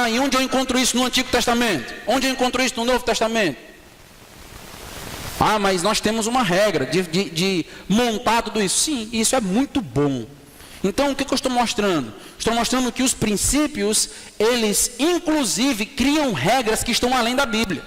E onde eu encontro isso no Antigo Testamento? Onde eu encontro isso no Novo Testamento? Mas nós temos uma regra de montar tudo isso. Sim, isso é muito bom. Então, o que eu estou mostrando? Estou mostrando que os princípios, eles inclusive criam regras que estão além da Bíblia.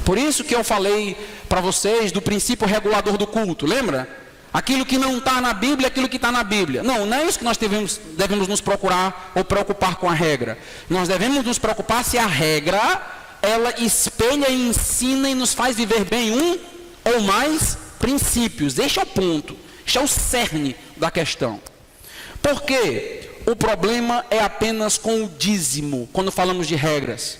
Por isso que eu falei para vocês do princípio regulador do culto, lembra? Aquilo que não está na Bíblia, aquilo que está na Bíblia. Não é isso que nós devemos nos procurar ou preocupar com a regra. Nós devemos nos preocupar se a regra, ela espelha e ensina e nos faz viver bem um ou mais princípios. Este é o ponto, este é o cerne da questão. Por quê? O problema é apenas com o dízimo, quando falamos de regras.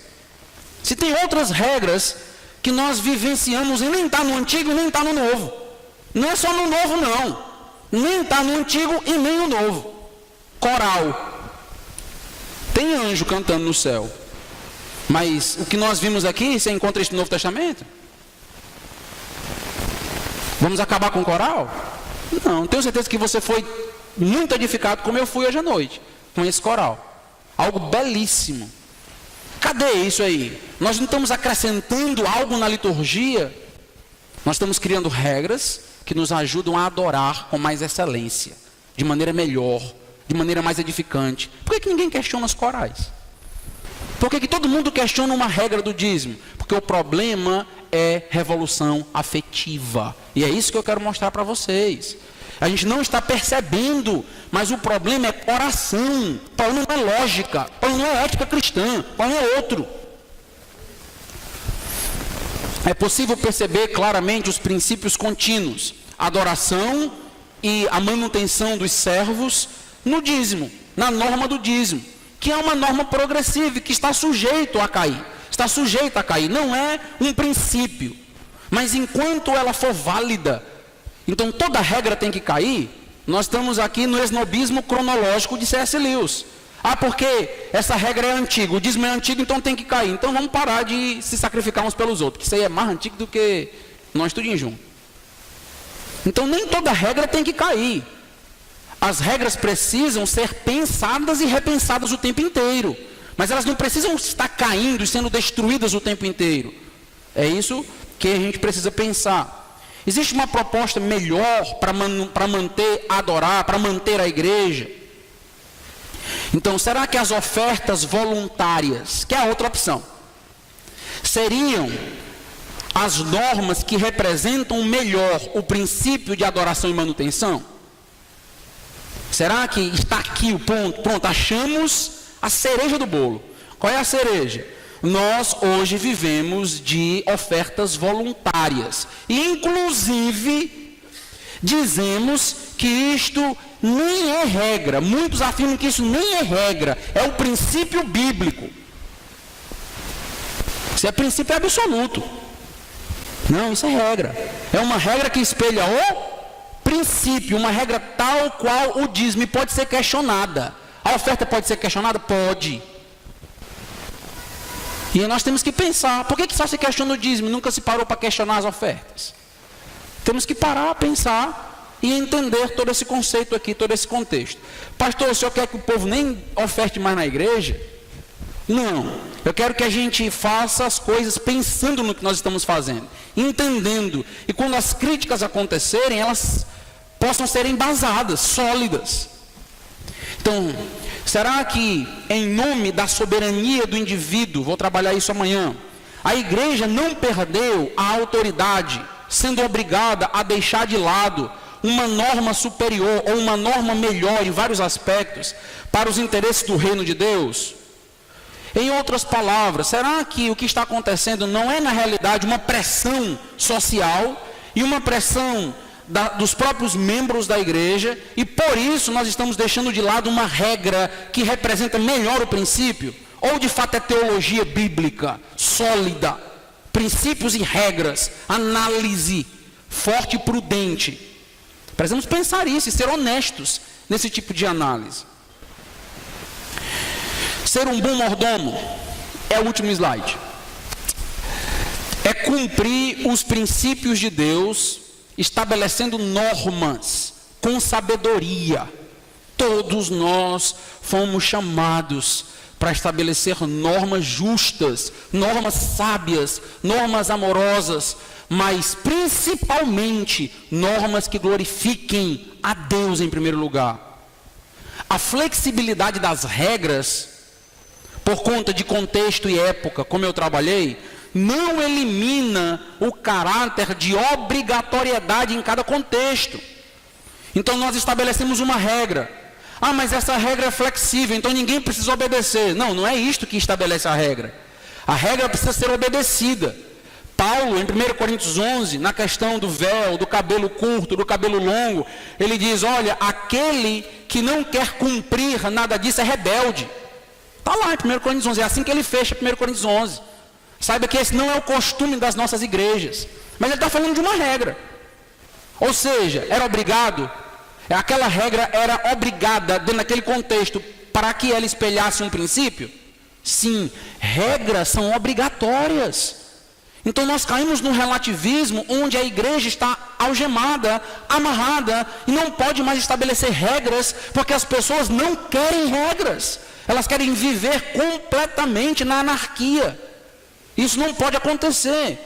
Se tem outras regras que nós vivenciamos e nem está no Antigo e nem está no Novo. Não é só no Novo, não. Nem está no Antigo e nem no Novo. Coral. Tem anjo cantando no céu. Mas o que nós vimos aqui, você encontra isso no Novo Testamento? Vamos acabar com o coral? Não, tenho certeza que você foi muito edificado, como eu fui hoje à noite, com esse coral. Algo belíssimo. Cadê isso aí? Nós não estamos acrescentando algo na liturgia. Nós estamos criando regras que nos ajudam a adorar com mais excelência, de maneira melhor, de maneira mais edificante. Por que ninguém questiona os corais? Por que todo mundo questiona uma regra do dízimo? Porque o problema é revolução afetiva. E é isso que eu quero mostrar para vocês. A gente não está percebendo, mas o problema é coração. O problema não é lógica, o problema não é ética cristã, o problema é outro. É possível perceber claramente os princípios contínuos, a adoração e a manutenção dos servos no dízimo, na norma do dízimo, que é uma norma progressiva, que está sujeito a cair. Está sujeito a cair, não é um princípio. Mas enquanto ela for válida, então toda regra tem que cair. Nós estamos aqui no esnobismo cronológico de C.S. Lewis. Porque essa regra é antiga, o dízimo é antigo, então tem que cair. Então vamos parar de se sacrificar uns pelos outros, que isso aí é mais antigo do que nós tudinho junto. Então nem toda regra tem que cair. As regras precisam ser pensadas e repensadas o tempo inteiro. Mas elas não precisam estar caindo e sendo destruídas o tempo inteiro. É isso que a gente precisa pensar. Existe uma proposta melhor para manter, adorar, para manter a igreja? Então, será que as ofertas voluntárias, que é a outra opção, seriam as normas que representam melhor o princípio de adoração e manutenção? Será que está aqui o ponto? Pronto, achamos a cereja do bolo. Qual é a cereja? Nós hoje vivemos de ofertas voluntárias. E inclusive dizemos que isto nem é regra. Muitos afirmam que isso nem é regra. É o princípio bíblico. Isso é princípio absoluto. Não, isso é regra. É uma regra que espelha o princípio, uma regra tal qual o dízimo pode ser questionada. A oferta pode ser questionada? Pode. E nós temos que pensar, por que só se questiona o dízimo e nunca se parou para questionar as ofertas? Temos que parar, pensar e entender todo esse conceito aqui, todo esse contexto. Pastor, o senhor quer que o povo nem oferte mais na igreja? Não, eu quero que a gente faça as coisas pensando no que nós estamos fazendo, entendendo, e quando as críticas acontecerem, elas possam ser embasadas, sólidas. Então, será que em nome da soberania do indivíduo, vou trabalhar isso amanhã, a igreja não perdeu a autoridade, sendo obrigada a deixar de lado uma norma superior ou uma norma melhor em vários aspectos para os interesses do reino de Deus? Em outras palavras, será que o que está acontecendo não é na realidade uma pressão social e uma pressão dos próprios membros da igreja, e por isso nós estamos deixando de lado uma regra que representa melhor o princípio? Ou de fato é teologia bíblica, sólida, princípios e regras, análise forte e prudente? Precisamos pensar isso e ser honestos nesse tipo de análise. Ser um bom mordomo é o último slide. É cumprir os princípios de Deus, estabelecendo normas com sabedoria. Todos nós fomos chamados para estabelecer normas justas, normas sábias, normas amorosas, mas principalmente normas que glorifiquem a Deus em primeiro lugar. A flexibilidade das regras, por conta de contexto e época, como eu trabalhei, não elimina o caráter de obrigatoriedade em cada contexto. Então nós estabelecemos uma regra. Ah, mas essa regra é flexível, então ninguém precisa obedecer. Não, não é isto que estabelece a regra. A regra precisa ser obedecida. Paulo, em 1 Coríntios 11, na questão do véu, do cabelo curto, do cabelo longo, ele diz, olha, aquele que não quer cumprir nada disso é rebelde. Está lá em 1 Coríntios 11, é assim que ele fecha 1 Coríntios 11. Saiba que esse não é o costume das nossas igrejas, mas ele está falando de uma regra. Ou seja, era obrigado, aquela regra era obrigada dentro daquele contexto para que ela espelhasse um princípio? Sim, regras são obrigatórias. Então nós caímos no relativismo onde a igreja está algemada, amarrada e não pode mais estabelecer regras porque as pessoas não querem regras. Elas querem viver completamente na anarquia. Isso não pode acontecer.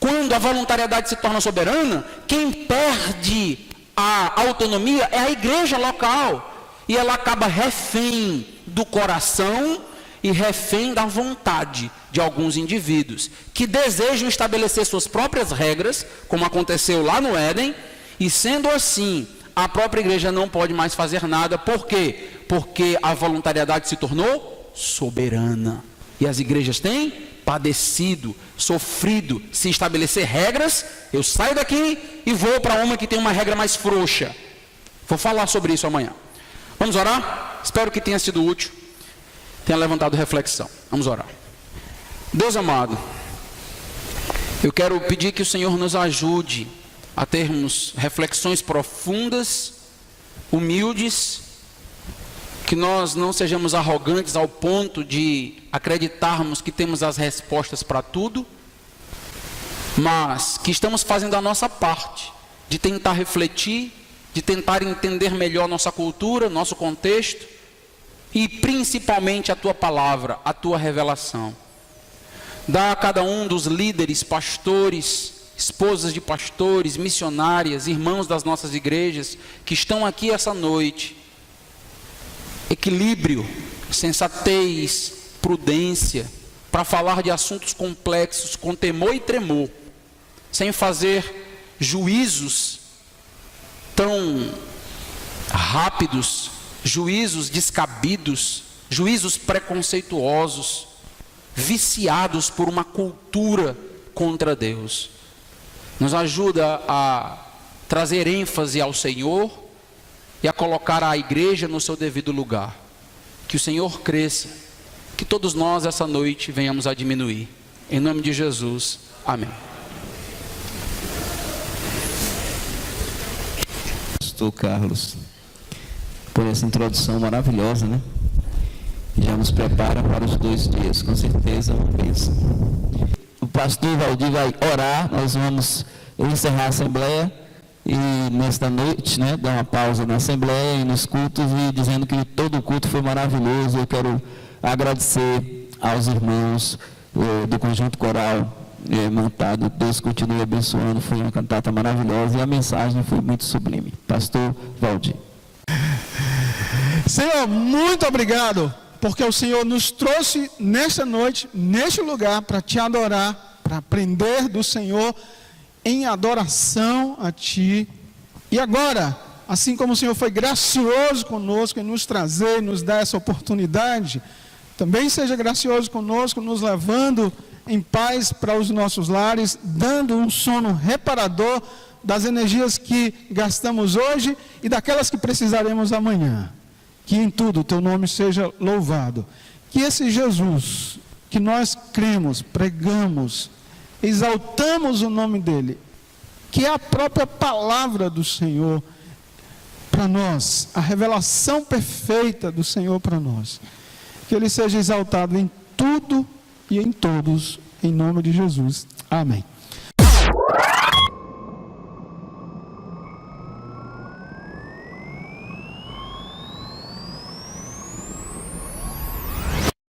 Quando a voluntariedade se torna soberana, quem perde a autonomia é a igreja local. E ela acaba refém do coração e refém da vontade de alguns indivíduos que desejam estabelecer suas próprias regras, como aconteceu lá no Éden, e sendo assim, a própria igreja não pode mais fazer nada. Por quê? Porque a voluntariedade se tornou soberana. E as igrejas têm padecido, sofrido. Se estabelecer regras, eu saio daqui e vou para uma que tem uma regra mais frouxa. Vou falar sobre isso amanhã. Vamos orar? Espero que tenha sido útil, tenha levantado reflexão. Vamos orar. Deus amado, eu quero pedir que o Senhor nos ajude a termos reflexões profundas, humildes, que nós não sejamos arrogantes ao ponto de acreditarmos que temos as respostas para tudo, mas que estamos fazendo a nossa parte, de tentar refletir, de tentar entender melhor nossa cultura, nosso contexto, e principalmente a Tua palavra, a Tua revelação. Dá a cada um dos líderes, pastores, esposas de pastores, missionárias, irmãos das nossas igrejas, que estão aqui essa noite, equilíbrio, sensatez, prudência, para falar de assuntos complexos com temor e tremor, sem fazer juízos tão rápidos, juízos descabidos, juízos preconceituosos, viciados por uma cultura contra Deus. Nos ajuda a trazer ênfase ao Senhor e a colocar a igreja no seu devido lugar. Que o Senhor cresça, que todos nós essa noite venhamos a diminuir. Em nome de Jesus, amém. Pastor Carlos, por essa introdução maravilhosa, né? Já nos prepara para os 2 dias, com certeza, uma bênção. O pastor Valdir vai orar, nós vamos encerrar a Assembleia e nesta noite, né, dar uma pausa na Assembleia e nos cultos, e dizendo que todo o culto foi maravilhoso. Eu quero agradecer aos irmãos do conjunto coral montado. Deus continue abençoando. Foi uma cantata maravilhosa e a mensagem foi muito sublime. Pastor Valdir. Senhor, muito obrigado, porque o Senhor nos trouxe nesta noite, neste lugar, para te adorar, para aprender do Senhor em adoração a Ti. E agora, assim como o Senhor foi gracioso conosco em nos trazer, nos dar essa oportunidade, também seja gracioso conosco, nos levando em paz para os nossos lares, dando um sono reparador das energias que gastamos hoje e daquelas que precisaremos amanhã. Que em tudo o Teu nome seja louvado. Que esse Jesus, que nós cremos, pregamos, exaltamos o nome dEle, que é a própria palavra do Senhor para nós, a revelação perfeita do Senhor para nós. Que Ele seja exaltado em tudo e em todos, em nome de Jesus. Amém.